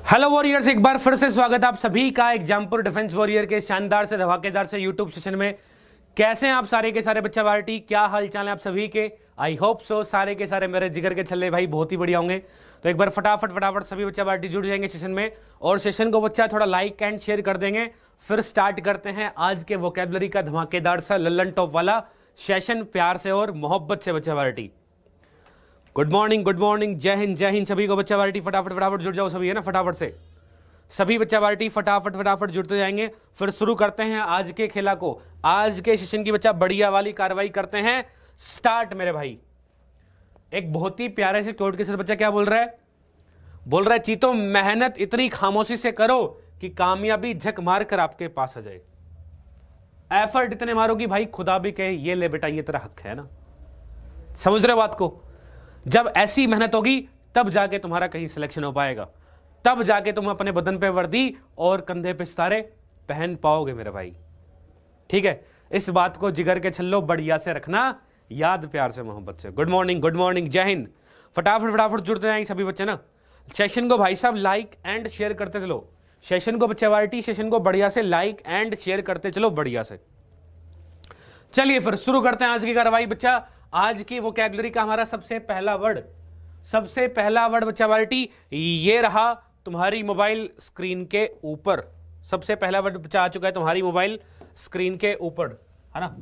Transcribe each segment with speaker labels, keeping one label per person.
Speaker 1: Hello warriors, एक बार फिर से स्वागत है आप सभी का एग्जामपुर डिफेंस वॉरियर के शानदार से धमाकेदार से यूट्यूब सेशन में। कैसे हैं आप सारे के सारे बच्चा पार्टी, क्या हाल चाल है आप सभी के। आई होप सो सारे के सारे मेरे जिगर के छल्ले भाई बहुत ही बढ़िया होंगे। तो एक बार फटाफट सभी बच्चा पार्टी जुड़ जाएंगे सेशन में और सेशन को बच्चा थोड़ा लाइक एंड शेयर कर देंगे। फिर स्टार्ट करते हैं आज के वोकेबलरी का धमाकेदार सा लल्लन टॉप वाला सेशन। प्यार से और मोहब्बत से बच्चा पार्टी गुड मॉर्निंग, जय हिंद सभी को बच्चा पार्टी। फटाफट जुड़ जाओ सभी, है ना, फटाफट से सभी बच्चा पार्टी फटाफट जुड़ते जाएंगे। फिर शुरू करते हैं आज के खेला को, आज के सेशन की बच्चा बढ़िया वाली कार्रवाई करते हैं स्टार्ट मेरे भाई। एक बहुत ही प्यारे से कोड के साथ बच्चा क्या बोल रहा है चीतो मेहनत इतनी खामोशी से करो कि कामयाबी झक मार कर आपके पास आ जाए। एफर्ट इतने मारो कि भाई खुदा भी कहे ये ले बेटा ये तेरा हक है ना। समझ रहे हो बात को। जब ऐसी मेहनत होगी तब जाके तुम्हारा कहीं सिलेक्शन हो पाएगा, तब जाके तुम अपने बदन पे वर्दी और कंधे पे सितारे पहन पाओगे मेरे भाई। ठीक है, इस बात को जिगर के छल्लो बढ़िया से रखना याद, प्यार से मोहब्बत से। गुड मॉर्निंग, जय हिंद। फटाफट जुड़ते जाएंगे सभी बच्चे ना। सेशन को भाई साहब लाइक एंड शेयर करते चलो, सेशन को बच्चे वार्टी सेशन को बढ़िया से लाइक एंड शेयर करते चलो बढ़िया से। चलिए फिर शुरू करते हैं आज की कार्रवाई बच्चा। आज की वोकैबुलरी का हमारा सबसे पहला वर्ड बच्चा पार्टी ये रहा तुम्हारी मोबाइल स्क्रीन के ऊपर। सबसे पहला वर्ड बच्चा आ चुका है तुम्हारी मोबाइल स्क्रीन के ऊपर, है ना।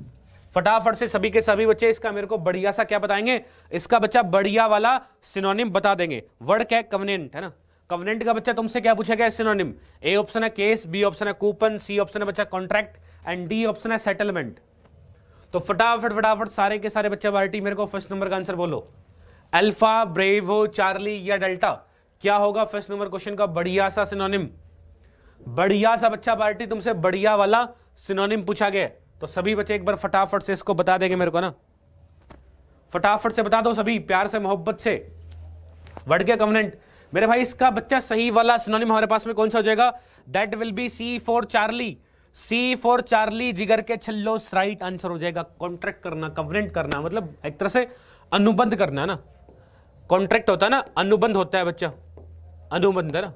Speaker 1: फटाफट से सभी के सभी बच्चे इसका मेरे को बढ़िया सा क्या बताएंगे, इसका बच्चा बढ़िया वाला सिनोनिम बता देंगे। वर्ड क्या है, कवनेंट, है ना। कवनेंट का बच्चा तुमसे क्या पूछा गया है, सिनोनिम। ए ऑप्शन है केस, बी ऑप्शन है कूपन, सी ऑप्शन है बच्चा कॉन्ट्रैक्ट एंड डी ऑप्शन है सेटलमेंट। तो फटाफट सारे के सारे बच्चे पार्टी मेरे को फर्स्ट नंबर का आंसर बोलो। अल्फा, ब्रेवो, चार्ली या डेल्टा, क्या होगा फर्स्ट नंबर क्वेश्चन का बढ़िया सा सिनोनिम। बढ़िया सा बच्चा पार्टी तुमसे बढ़िया वाला सिनोनिम पूछा गया। तो सभी बच्चे एक बार फटाफट से इसको बता देंगे मेरे को ना, फटाफट से बता दो सभी प्यार से मोहब्बत से। वर्ड के कवनेंट मेरे भाई, इसका बच्चा सही वाला सिनोनिम हमारे पास में कौन सा हो जाएगा, that will be C for Charlie. C for Charlie जिगर के छल्लो राइट आंसर हो जाएगा। कॉन्ट्रैक्ट करना, कवनेंट करना मतलब एक तरह से अनुबंध करना, है ना। कॉन्ट्रैक्ट होता है ना, अनुबंध होता है बच्चा, अनुबंध, है ना।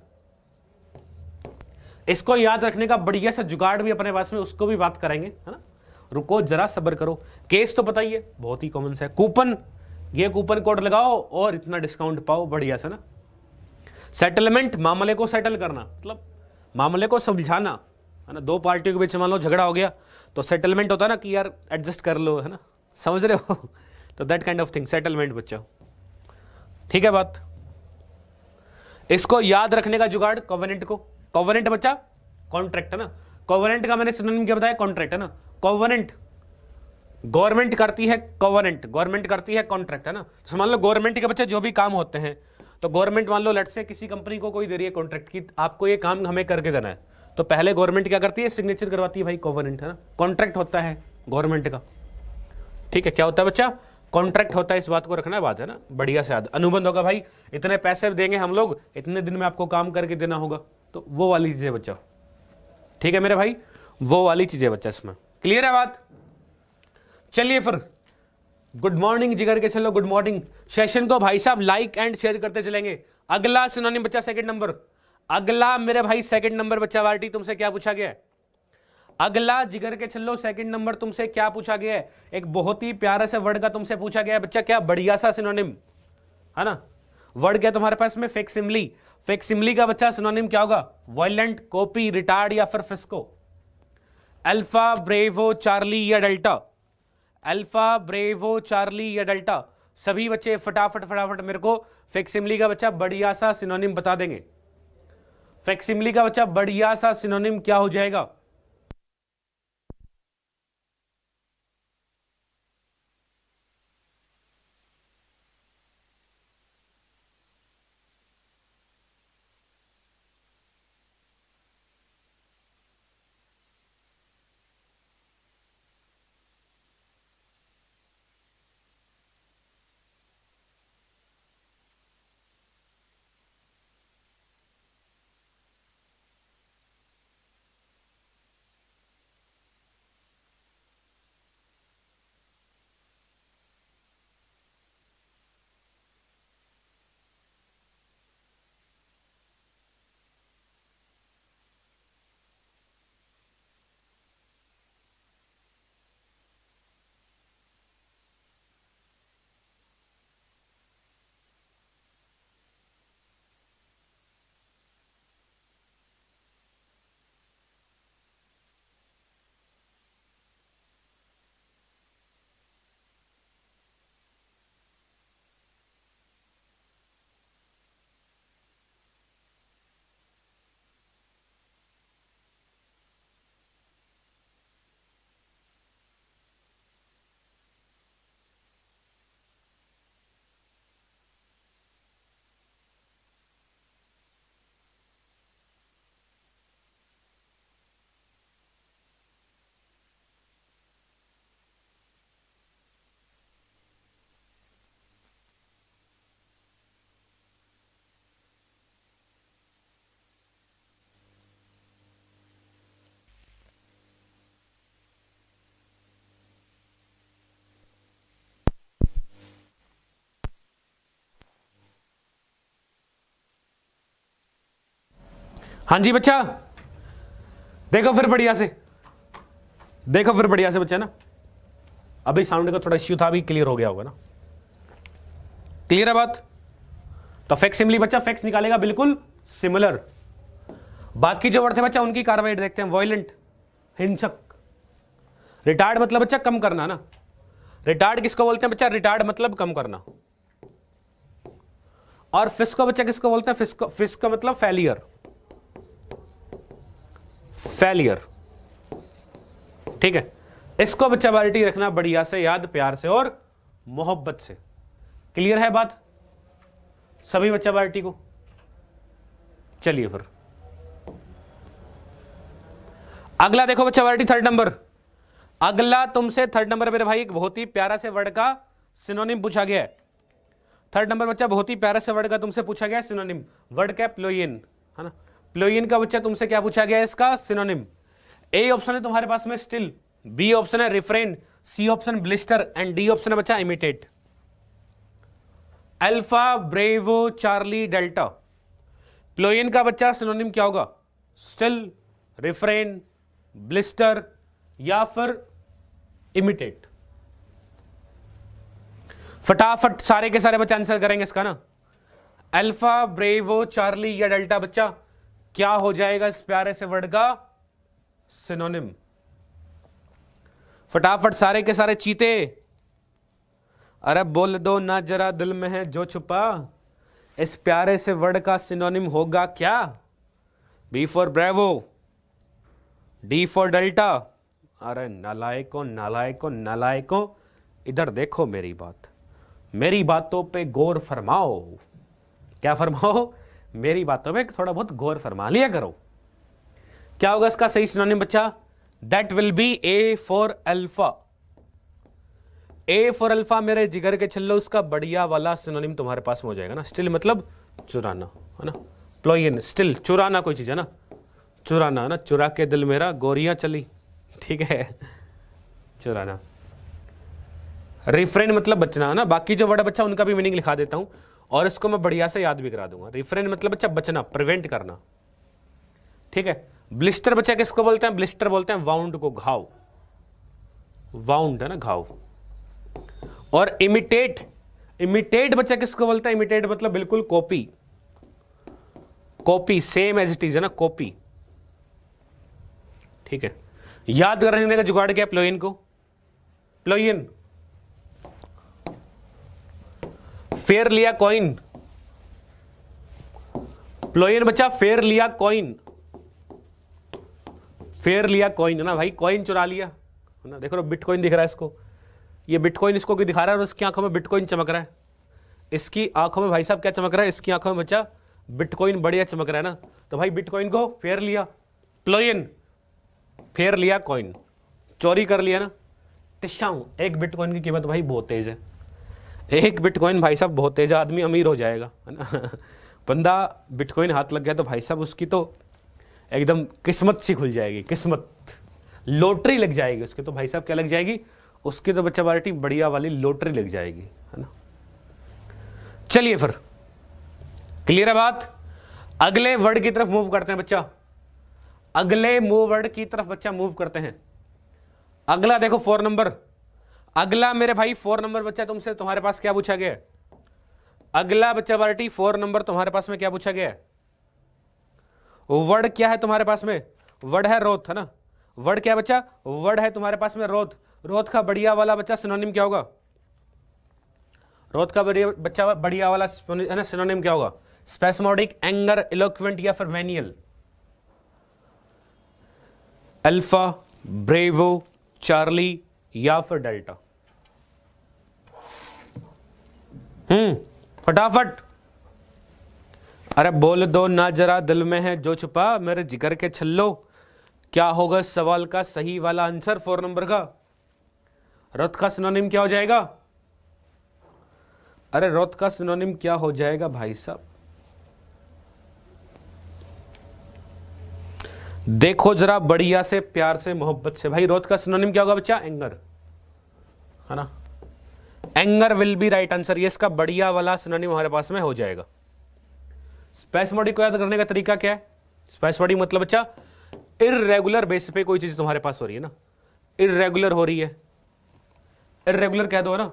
Speaker 1: इसको याद रखने का बढ़िया सा जुगाड़ भी अपने पास में, उसको भी बात करेंगे, है ना। रुको जरा सब्र करो। केस तो पता ही है, बहुत ही कॉमन सा है। कूपन, ये कूपन कोड लगाओ और इतना डिस्काउंट पाओ बढ़िया सा ना। सेटलमेंट, मामले को सेटल करना, मतलब मामले को सुलझाना, है ना। दो पार्टियों के बीच मान लो झगड़ा हो गया तो सेटलमेंट होता है ना कि यार एडजस्ट कर लो, है ना, समझ रहे हो। तो that kind of thing, settlement बच्चा। ठीक है बात। इसको याद रखने का जुगाड़, कॉवेनेंट को, कॉवेनेंट बच्चा कॉन्ट्रैक्ट, है ना। कॉवेनेंट का मैंने सिनोनिम क्या बताया, कॉन्ट्रैक्ट, है ना। कॉवेनेंट गवर्नमेंट करती है, कॉवेनेंट गवर्नमेंट करती है कॉन्ट्रैक्ट, है ना। तो मान लो गवर्नमेंट के बच्चे जो भी काम होते हैं, तो गवर्नमेंट मान लो लेट्स से किसी कंपनी को कोई दे रही है कॉन्ट्रैक्ट की, आपको ये काम हमें करके देना है, तो पहले गवर्नमेंट क्या करती है, सिग्नेचर करवाती है भाई, कॉवेनेंट, है ना। कॉन्ट्रैक्ट होता है गवर्नमेंट का। ठीक है, क्या होता है बच्चा, कॉन्ट्रैक्ट होता है। इस बात को रखना बात, है ना, बढ़िया से याद। अनुबंध होगा भाई, इतने पैसे देंगे हम लोग, इतने दिन में आपको काम करके देना होगा, तो वो वाली चीजें बच्चा। ठीक है मेरे भाई, वो वाली चीजें बच्चा इसमें। क्लियर है बात। चलिए फिर गुड मॉर्निंग जिगर के चलो, गुड मॉर्निंग। सेशन को भाई साहब लाइक एंड शेयर करते चलेंगे। अगला सिनोनिम बच्चा सेकंड नंबर, अगला मेरे भाई सेकंड नंबर बच्चा वार्टी तुमसे क्या पूछा गया है, अगला जिगर के छल्लो सेकंड नंबर तुमसे क्या पूछा गया है। एक बहुत ही प्यारा से वर्ड का तुमसे पूछा गया है बच्चा, क्या बढ़िया सा सिनोनिम, है ना। वर्ड क्या तुम्हारे पास में, फैक्सिमिली। फैक्सिमिली का बच्चा सिनोनिम क्या होगा, वायलेंट, कॉपी, रिटार्ड या फिर फिस्को। अल्फा, ब्रेवो, चार्ली या डेल्टा, अल्फा, ब्रेवो, चार्ली या डेल्टा। सभी बच्चे फटाफट मेरे को फैक्सिमिली का बच्चा बढ़िया सा सिनोनिम बता देंगे। फैक्सिमिली का बच्चा बढ़िया सा सिनोनिम क्या हो जाएगा। हाँ जी बच्चा, देखो फिर बढ़िया से, देखो फिर बढ़िया से बच्चा ना, अभी साउंड का थोड़ा इश्यू था, अभी क्लियर हो गया होगा ना, क्लियर है बात। तो फैक्सिमिली बच्चा फैक्स निकालेगा बिल्कुल सिमिलर। बाकी जो वर्ड थे बच्चा उनकी कार्रवाई देखते हैं। वॉयलेंट, हिंसक। रिटार्ड मतलब बच्चा कम करना ना, रिटार्ड किसको बोलते हैं बच्चा? रिटार्ड मतलब कम करना। और फिस्को बच्चा किसको बोलते हैं? फिस्को, फिस्को मतलब फेलियर, फेलियर, ठीक है। इसको बच्चा बाल्टी रखना बढ़िया से याद, प्यार से और मोहब्बत से। क्लियर है बात सभी बच्चा बाल्टी को? चलिए फिर अगला देखो बच्चा बाल्टी, थर्ड नंबर। अगला तुमसे थर्ड नंबर मेरे भाई एक बहुत ही प्यारा से वर्ड का सिनोनिम पूछा गया है। थर्ड नंबर बच्चा बहुत ही प्यारा से वर्ड का तुमसे पूछा गया है सिनोनिम। वर्ड क्या? प्लोयिन, है ना। प्लोयिन का बच्चा तुमसे क्या पूछा गया है? इसका सिनोनिम। ए ऑप्शन है तुम्हारे पास में स्टिल, बी ऑप्शन है refrain, C option blister and D option है बच्चा imitate. Alpha, bravo, Charlie, delta. प्लोयिन का बच्चा सिनोनिम क्या होगा? स्टिल, रिफ्रेन, ब्लिस्टर या फिर इमिटेट। फटाफट सारे के सारे बच्चे आंसर करेंगे इसका ना। अल्फा, ब्रेवो, चार्ली या डेल्टा बच्चा क्या हो जाएगा इस प्यारे से वर्ड का सिनोनिम? फटाफट सारे के सारे चीते, अरे बोल दो ना जरा दिल में है जो छुपा, इस प्यारे से वर्ड का सिनोनिम होगा क्या? B for Bravo, D for Delta. अरे नालायकों नालायकों नालायकों, इधर देखो मेरी बात, मेरी बातों पे गौर फरमाओ। क्या फरमाओ? मेरी बातों पे थोड़ा बहुत गौर फरमा लिया करो। क्या होगा इसका सही सिनोनिम बच्चा? That will B A for alpha. A for alpha मेरे जिगर के छल्लो, उसका बढ़िया वाला सिनोनिम तुम्हारे पास में हो जाएगा ना। स्टिल मतलब चुराना, है ना। प्लोयिन, स्टिल चुराना कोई चीज है ना, चुराना है ना। चुरा के दिल मेरा गोरियां चली, ठीक है, चुराना। रिफ्रेन मतलब बचना है ना। बाकी जो वर्ड बच्चा उनका भी मीनिंग लिखा देता हूं और इसको मैं बढ़िया से याद भी करा दूंगा। रिफ्रेन मतलब बच्चा बचना, प्रिवेंट करना, ठीक है। ब्लिस्टर बच्चा किसको बोलते हैं? ब्लिस्टर बोलते हैं वाउंड को, घाव, वाउंड है ना, घाव। और इमिटेट, इमिटेट बच्चा किसको बोलते हैं? इमिटेट मतलब बिल्कुल copy, copy, same as it is है ना, कॉपी, ठीक है। याद करने का जुगाड़ क्या? प्लोयिन को, प्लोयिन, फेयर लिया कॉइन। प्लोयिन बच्चा फेयर लिया कॉइन, फेयर लिया कॉइन है ना भाई, कॉइन चुरा लिया है ना। देखो बिटकॉइन दिख रहा है इसको, ये बिटकॉइन इसको कोई दिखा रहा है और इसकी आंखों में बिटकॉइन चमक रहा है। इसकी आंखों में भाई साहब क्या चमक रहा है? इसकी आंखों में बच्चा बिटकॉइन बढ़िया चमक रहा है ना। तो भाई बिटकॉइन को फेयर लिया, प्लोयिन फेयर लिया कॉइन, चोरी कर लिया ना। टिशाऊं, एक बिटकॉइन की कीमत भाई बहुत तेज है, एक बिटकॉइन भाई साहब बहुत तेज, आदमी अमीर हो जाएगा, है ना। बंदा बिटकॉइन हाथ लग गया तो भाई साहब उसकी तो एकदम किस्मत सी खुल जाएगी, किस्मत, लॉटरी लग जाएगी उसकी तो भाई साहब। क्या लग जाएगी उसकी? तो बच्चा बाल्टी बढ़िया वाली लॉटरी लग जाएगी, है ना। चलिए फिर क्लियर है बात। अगले वर्ड की तरफ मूव करते हैं बच्चा, अगले वर्ड की तरफ बच्चा मूव करते हैं। अगला देखो 4 नंबर। अगला मेरे भाई 4 नंबर बच्चा तुमसे, तुम्हारे पास क्या पूछा गया है? अगला बच्चा बाल्टी 4 नंबर तुम्हारे पास में क्या पूछा गया है? वर्ड क्या है तुम्हारे पास में? वर्ड है रोथ, है ना। वर्ड क्या है बच्चा? वर्ड है तुम्हारे पास में रोथ। रोथ का बढ़िया वाला बच्चा सिनोनिम क्या होगा? रोथ का बढ़िया बच्चा बढ़िया वाला है ना सिनोनिम क्या होगा? स्पेस्मोडिक, एंगर, इलोक्वेंट या फिर वेनियल। अल्फा, ब्रेवो, चार्ली या फिर डेल्टा। फटाफट, अरे बोल दो ना जरा दिल में है जो छुपा, मेरे जिगर के छल्लो, क्या होगा इस सवाल का सही वाला आंसर 4 नंबर का? रोथ का सिनोनिम क्या हो जाएगा? अरे रोथ का सिनोनिम क्या हो जाएगा भाई साहब? देखो जरा बढ़िया से, प्यार से, मोहब्बत से। भाई रोथ का सिनोनिम क्या होगा बच्चा? एंगर, है ना। Anger will be right answer. ये इसका बढ़िया वाला सिनोनिम हमारे पास में हो जाएगा। स्पेस्मोडिक को याद करने का तरीका क्या है? स्पाइस बॉडी मतलब बच्चा इर्रेगुलर बेसिस पे कोई चीज तुम्हारे पास हो रही है ना, इर्रेगुलर हो रही है, इर्रेगुलर कह दो है ना,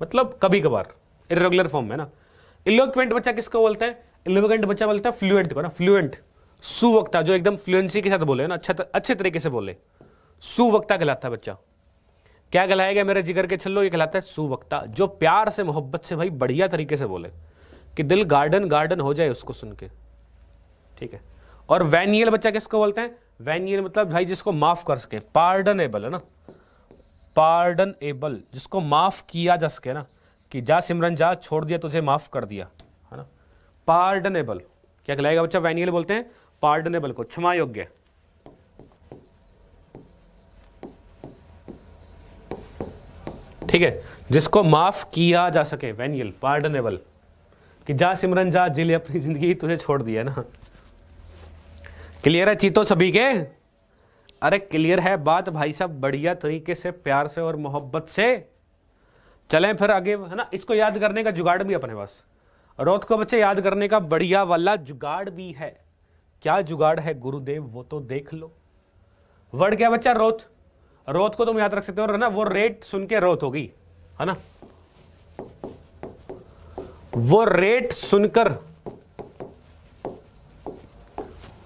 Speaker 1: मतलब कभी कभार, इर्रेगुलर फॉर्म में ना। इलोक्वेंट बच्चा किसको बोलते हैं? इलोक्वेंट बच्चा बोलता है फ्लुएंट को ना, फ्लुएंट, सुवक्ता, जो एकदम फ्लुएंसी के साथ बोले ना, अच्छे तरीके से बोले, सुवक्ता कहलाता है बच्चा। क्या कहलाएगा मेरे जिगर के छल्लो? ये कहलाता है सुवक्ता, जो प्यार से मोहब्बत से भाई बढ़िया तरीके से बोले कि दिल गार्डन गार्डन हो जाए उसको सुन के, ठीक है। और वैनियल बच्चा किसको बोलते हैं? वैनियल मतलब भाई जिसको माफ कर सके, पार्डनेबल है ना, पार्डनेबल, जिसको माफ किया जा सके ना, कि जा सिमरन जा, छोड़ दिया तुझे, माफ कर दिया, है ना, पार्डनेबल। क्या कहलाएगा बच्चा? वैनियल बोलते हैं पार्डनेबल को, क्षमा योग्य। ठीक है, जिसको माफ किया जा सके, वैनियल, पार्डनेबल, कि जा सिमरन जा, जी ले अपनी जिंदगी, तुझे छोड़ दिया ना। क्लियर है चीतो सभी के? अरे क्लियर है बात भाई साहब, बढ़िया तरीके से प्यार से और मोहब्बत से चलें फिर आगे, है ना। इसको याद करने का जुगाड़ भी अपने पास, रोथ को बच्चे याद करने का बढ़िया वाला जुगाड़ भी है। क्या जुगाड़ है गुरुदेव? वो तो देख लो। वर्ड क्या बच्चा? रोथ। रोथ को तुम याद रख सकते हो ना, वो रेट सुन के रोथ होगी, है ना, वो रेट सुनकर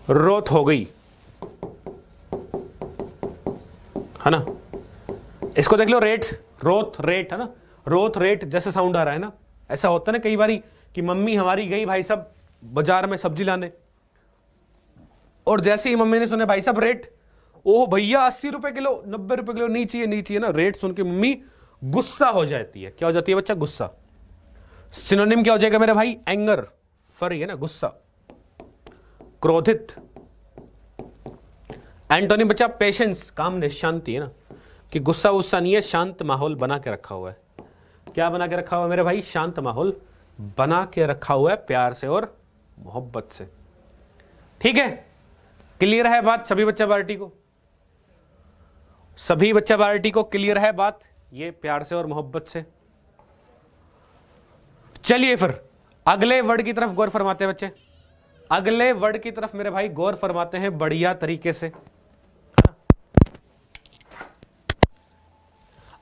Speaker 1: रोथ हो गई, है ना। इसको देख लो, रेट, रोथ, रेट, है ना, रोथ रेट जैसे साउंड आ रहा है ना। ऐसा होता है ना कई बारी कि मम्मी हमारी गई भाई साहब बाजार में सब्जी लाने, और जैसे ही मम्मी ने सुने भाई साहब रेट, ओह भैया 80 रुपए किलो, 90 रुपए किलो, नहीं चाहिए नहीं चाहिए ना, रेट सुन के मम्मी गुस्सा हो जाती है। क्या हो जाती है बच्चा? गुस्सा। सिनोनिम क्या हो जाएगा मेरे भाई? एंगर, फरी है ना, गुस्सा, क्रोधित। एंटोनिम बच्चा पेशेंस, कामनेस, शांति, है ना, कि गुस्सा गुस्सा नहीं है, शांत माहौल बना के रखा हुआ है। क्या बना के रखा हुआ है मेरे भाई? शांत माहौल बना के रखा हुआ है, प्यार से और मोहब्बत से। ठीक है, क्लियर है बात सभी बच्चा पार्टी को? सभी बच्चा पार्टी को क्लियर है बात, ये प्यार से और मोहब्बत से। चलिए फिर अगले वर्ड की तरफ गौर फरमाते हैं बच्चे, अगले वर्ड की तरफ मेरे भाई गौर फरमाते हैं बढ़िया तरीके से।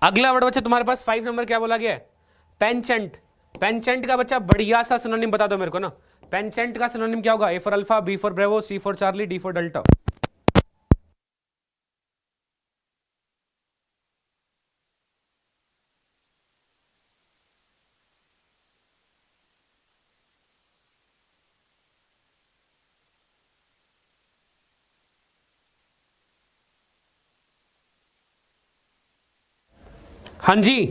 Speaker 1: अगला वर्ड बच्चे तुम्हारे पास 5 नंबर क्या बोला गया है? पेंचेंट। पेंचेंट का बच्चा बढ़िया सा सिनोनिम बता दो मेरे को ना। पेंचेंट का सिनोनिम क्या होगा? A for Alpha, B for Bravo, C for Charlie, D for Delta. हाँ जी,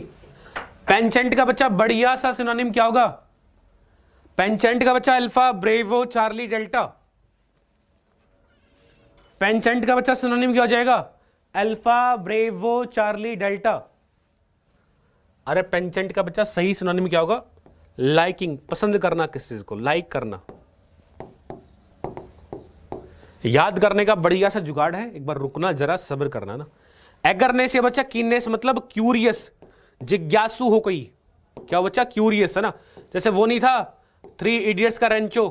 Speaker 1: पेंचेंट का बच्चा बढ़िया सा सिनोनिम क्या होगा? पेंचेंट का बच्चा Alpha, bravo, Charlie, Delta. Penchant का बच्चा सिनोनिम क्या हो जाएगा? Alpha, bravo, Charlie, Delta. अरे पेंचेंट का बच्चा सही सिनोनिम क्या होगा? लाइकिंग, पसंद करना, किस चीज को लाइक करना। याद करने का बढ़िया सा जुगाड़ है, एक बार रुकना जरा, सब्र करना ना। एगरनेस या बच्चा कीननेस मतलब क्यूरियस, जिज्ञासु हो कोई। क्या बच्चा? क्यूरियस, है ना। जैसे वो नहीं था 3 इडियट्स का रेंचो,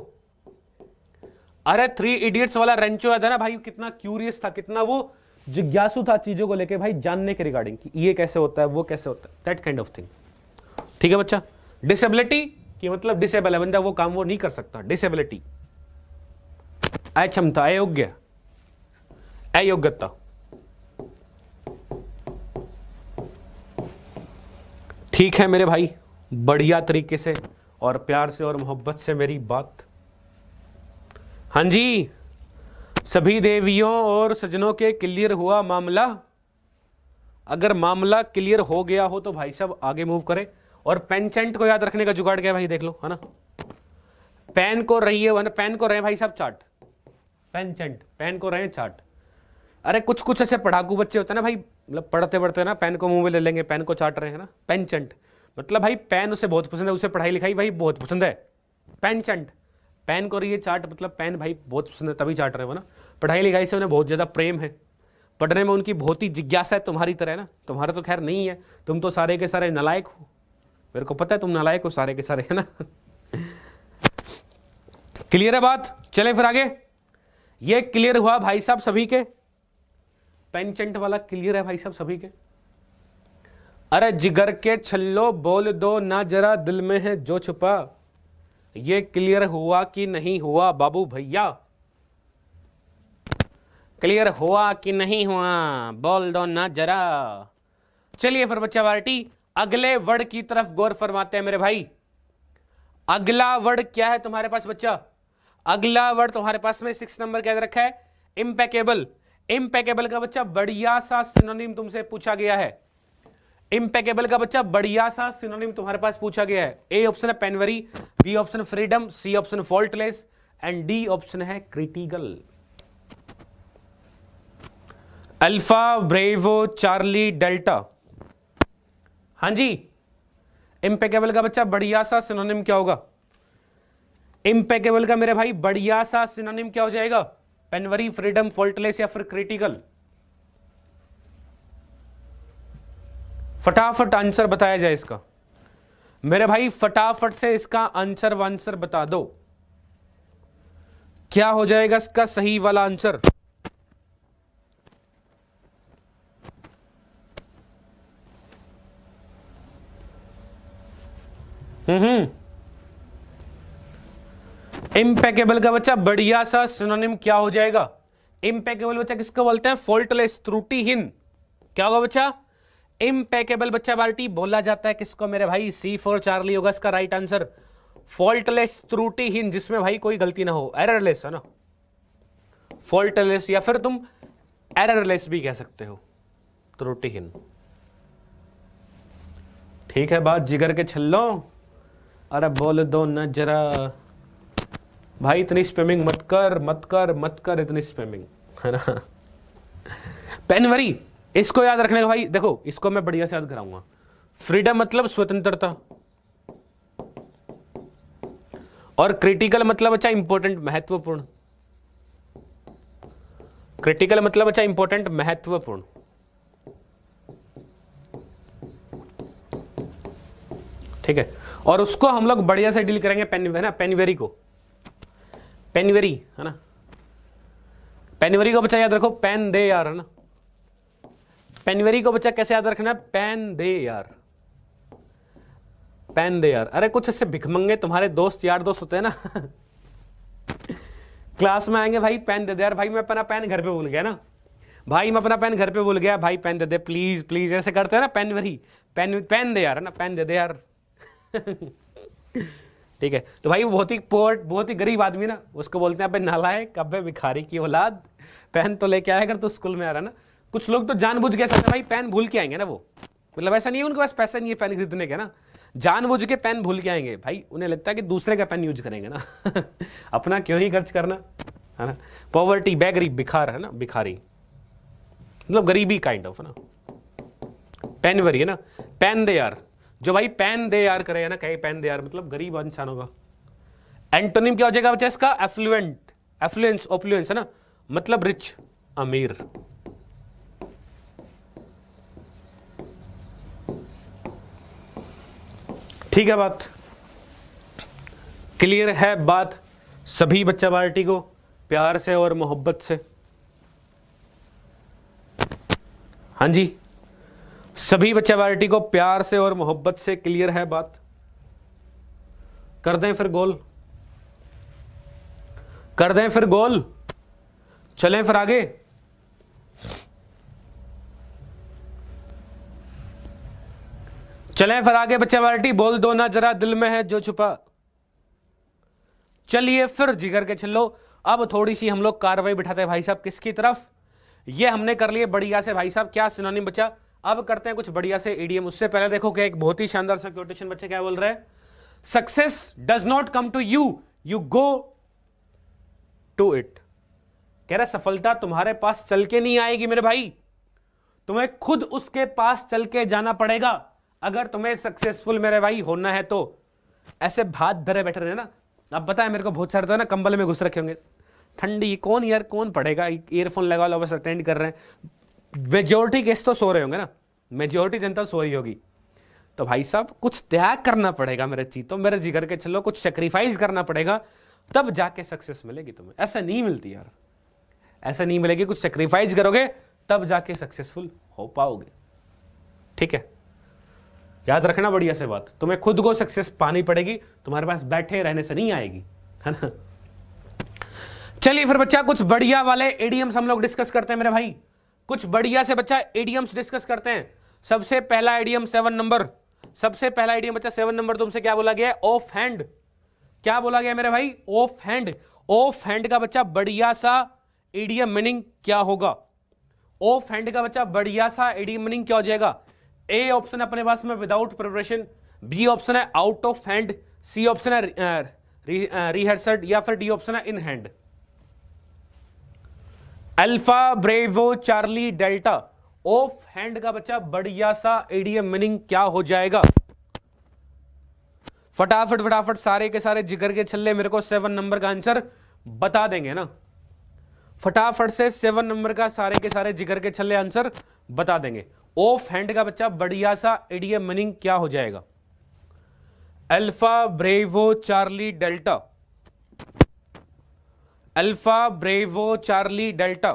Speaker 1: अरे 3 इडियट्स वाला रेंचो है ना भाई, कितना क्यूरियस था, कितना वो जिज्ञासु था चीजों को लेके भाई, जानने के रिगार्डिंग कि ये कैसे होता है, वो कैसे होता है, दैट काइंड ऑफ थिंग। ठीक है बच्चा। डिसेबिलिटी की मतलब डिसेबल है बंदा, वो काम वो नहीं कर सकता, डिसेबिलिटी। अक्षमता, अयोग्य, अयोग्यता। ठीक है मेरे भाई, बढ़िया तरीके से और प्यार से और मोहब्बत से मेरी बात। हाँ जी, सभी देवियों और सज्जनों के क्लियर हुआ मामला? अगर मामला क्लियर हो गया हो तो भाई साहब आगे मूव करें। और पेंचेंट को याद रखने का जुगाड़ क्या है भाई? देख लो, है ना, पेन को रही है, पेन को रहे भाई साहब चार्ट, पेंचेंट, पेन को रहे चार्ट। अरे कुछ कुछ ऐसे पढ़ाकू बच्चे होते हैं ना भाई, मतलब पढ़ते पढ़ते ना पेन को मुंह में ले लेंगे, पेन को चाट रहे हैं ना। पेंचेंट मतलब भाई पेन उसे बहुत पसंद है, उसे पढ़ाई लिखाई भाई बहुत पसंद है। पेंचेंट, पेन को रही है चाट मतलब पेन भाई बहुत पसंद है तभी चाट रहे हो ना। पढ़ाई लिखाई से उन्हें बहुत ज़्यादा प्रेम है, पढ़ने में उनकी बहुत ही जिज्ञासा है, तुम्हारी तरह है ना। तुम्हारा तो खैर नहीं है, तुम तो सारे के सारे नालायक हो, मेरे को पता है तुम नालायक हो सारे के सारे, है ना। क्लियर है बात? चलें फिर आगे। ये क्लियर हुआ भाई साहब सभी के? पेंचेंट वाला क्लियर है भाई साहब सभी के? अरे जिगर के छल्लो बोल दो ना जरा दिल में है जो छुपा, ये क्लियर हुआ कि नहीं हुआ बाबू भैया? क्लियर हुआ कि नहीं हुआ बोल दो ना जरा। चलिए फिर बच्चा पार्टी अगले वर्ड की तरफ गौर फरमाते हैं मेरे भाई। अगला वर्ड क्या है तुम्हारे पास बच्चा? अगला वर्ड तुम्हारे पास में 6 नंबर क्या रखा है? इम्पेकेबल। इम्पेकेबल का बच्चा बढ़िया सा सिनोनिम तुमसे पूछा गया है। इम्पेकेबल का बच्चा बढ़िया सा सिनोनिम तुम्हारे पास पूछा गया है। ए ऑप्शन है penury, B option freedom, C option faultless and D option है critical. Alpha bravo Charlie delta. हाँ जी, इम्पेकेबल का बच्चा बढ़िया सा सिनोनिम क्या होगा? इम्पेकेबल का मेरे भाई बढ़िया सा सिनोनिम क्या हो जाएगा? पेनवरी, फ्रीडम, फॉल्टलेस या फिर क्रिटिकल? फटाफट आंसर बताया जाए इसका मेरे भाई, फटाफट से इसका आंसर बता दो। क्या हो जाएगा इसका सही वाला आंसर? इम्पेकेबल का बच्चा बढ़िया सा सिनोनिम क्या हो जाएगा? इम्पेकेबल बच्चा किसको बोलते हैं? फॉल्टलेस, त्रुटिहीन। क्या होगा बच्चा? इम्पेकेबल बच्चा बाल्टी बोला जाता है किसको मेरे भाई? सी फॉर चार्ली होगा इसका राइट आंसर। फॉल्टलेस, त्रुटिहीन, जिसमें भाई कोई गलती ना हो, एररलेस है ना, फॉल्टलेस, या फिर तुम एररलेस भी कह सकते हो, त्रुटिहीन। ठीक है बात जिगर के छल्लो, अरे बोल दो न जरा भाई, इतनी स्पैमिंग मत कर मत कर मत कर, इतनी स्पैमिंग है ना। पेनवरी, इसको याद रखने का भाई, देखो इसको मैं बढ़िया से याद कराऊंगा। फ्रीडम मतलब स्वतंत्रता, और क्रिटिकल मतलब अच्छा इंपॉर्टेंट, महत्वपूर्ण। क्रिटिकल मतलब अच्छा इंपॉर्टेंट, महत्वपूर्ण। ठीक है, और उसको हम लोग बढ़िया से डील करेंगे पेन, है ना, पेनवेरी को। पेनवेरी है ना, पेनवेरी को बच्चा याद रखो, पेन दे यार, है ना। पेनवेरी को बच्चा कैसे याद रखना है? पेन दे यार, पेन दे यार। अरे कुछ ऐसे भिखमंगे तुम्हारे दोस्त यार दोस्त होते हैं ना क्लास में आएंगे, भाई पेन दे दे यार, भाई मैं अपना पेन घर पे भूल गया ना, भाई मैं अपना पेन घर पे भूल गया, भाई पेन दे दे प्लीज प्लीज, ऐसे करते हैं ना। पेनवेरी, पेन पेन दे यार, है ना, पेन दे दे यार ठीक है, तो भाई बहुत ही पोर्ट, बहुत ही गरीब आदमी ना, उसको बोलते हैं अबे नालायक, अबे भिखारी की औलाद, पेन तो लेके आया अगर तो स्कूल में आ रहा ना। कुछ लोग तो जानबूझ के ऐसा भाई पेन भूल के आएंगे ना, वो मतलब ऐसा नहीं है उनके पास पैसा नहीं है पेन खरीदने के ना, जानबूझ के पेन भूल के आएंगे भाई, उन्हें लगता है कि दूसरे का पेन यूज करेंगे ना अपना क्यों ही खर्च करना, है ना। पॉवर्टी, बेगरी, भिखार, है ना, भिखारी मतलब गरीबी काइंड ऑफ, है ना। पेनवरी है ना, पेन दे यार, जो भाई पेन दे यार करे, है ना, कहे पेन दे यार मतलब गरीब इंसान होगा। एंटोनिम क्या हो जाएगा बच्चा इसका? एफ्लुएंट, एफ्लुएंस, ओप्लुएंस, है ना, मतलब रिच, अमीर। ठीक है, बात क्लियर है? बात सभी बच्चा पार्टी को प्यार से और मोहब्बत से, हाँ जी, सभी बच्चा पार्टी को प्यार से और मोहब्बत से क्लियर है बात? कर दें फिर गोल, कर दें फिर गोल, चलें फिर आगे। चलें फिर आगे बच्चा पार्टी, बोल दो ना जरा दिल में है जो छुपा। चलिए फिर जिगर के चलो, अब थोड़ी सी हम लोग कार्रवाई बिठाते हैं भाई साहब किसकी तरफ? ये हमने कर लिए बढ़िया से भाई साहब, क्या सिनोनिम बचा, अब करते हैं कुछ बढ़िया से इडियम। उससे पहले देखो कि एक बहुत ही शानदार सा क्वोटेशन बच्चे क्या बोल रहे हैं? Success does not come to you, you go to it. कह रहा सफलता तुम्हारे पास चल के नहीं आएगी मेरे भाई, तुम्हें खुद उसके पास चल के जाना पड़ेगा अगर तुम्हें सक्सेसफुल मेरे भाई होना है तो। ऐसे भात धरे बैठे रहे ना, अब बताए मेरे को बहुत सारे तो ना कंबल में घुस रखे होंगे, ठंडी, कौन यार कौन पढ़ेगा, ईयरफोन लगा लो बस अटेंड कर रहे हैं। मेजोरिटी केस तो सो रहे होंगे ना, मेजोरिटी जनता सो रही होगी। तो भाई साहब कुछ त्याग करना पड़ेगा मेरे चीतों, मेरे जिगर के चलो, कुछ सेक्रीफाइस करना पड़ेगा, तब जाके सक्सेस मिलेगी तुम्हें, ऐसा नहीं मिलती यार। ऐसा नहीं मिलेगी, कुछ सेक्रीफाइस करोगे तब जाके सक्सेसफुल हो पाओगे। ठीक है, याद रखना बढ़िया से बात, तुम्हें खुद को सक्सेस पानी पड़ेगी, तुम्हारे पास बैठे रहने से नहीं आएगी, है ना। चलिए फिर बच्चा कुछ बढ़िया वाले एडीएम्स हम लोग डिस्कस करते हैं मेरे भाई, कुछ बढ़िया से बच्चा एडीएम्स डिस्कस करते हैं। सबसे पहला एडीएम 7 नंबर, सबसे पहला एडीएम बच्चा 7 नंबर तुमसे क्या बोला गया है? Of hand. क्या बोला गया मेरे भाई? Of hand. ऑफ हैंड का बच्चा बढ़िया सा एडीएम मीनिंग क्या होगा? ऑफ हैंड का बच्चा बढ़िया सा एडीएम मीनिंग क्या हो जाएगा? ए ऑप्शन अपने पास में विदाउट प्रिपरेशन, बी ऑप्शन है out of hand, C option है रिहर्सल्ड, या फिर डी ऑप्शन है in hand. Alpha bravo Charlie Delta, off hand का बच्चा बढ़िया सा एडीएम मीनिंग क्या हो जाएगा? फटाफट फटाफट सारे के सारे जिगर के छल्ले मेरे को 7 नंबर का आंसर बता देंगे ना, फटाफट से 7 नंबर का सारे के सारे जिगर के छल्ले आंसर बता देंगे। ऑफ हैंड का बच्चा बढ़िया सा एडीएम मीनिंग क्या हो जाएगा? Alpha bravo Charlie Delta, Alpha bravo Charlie Delta.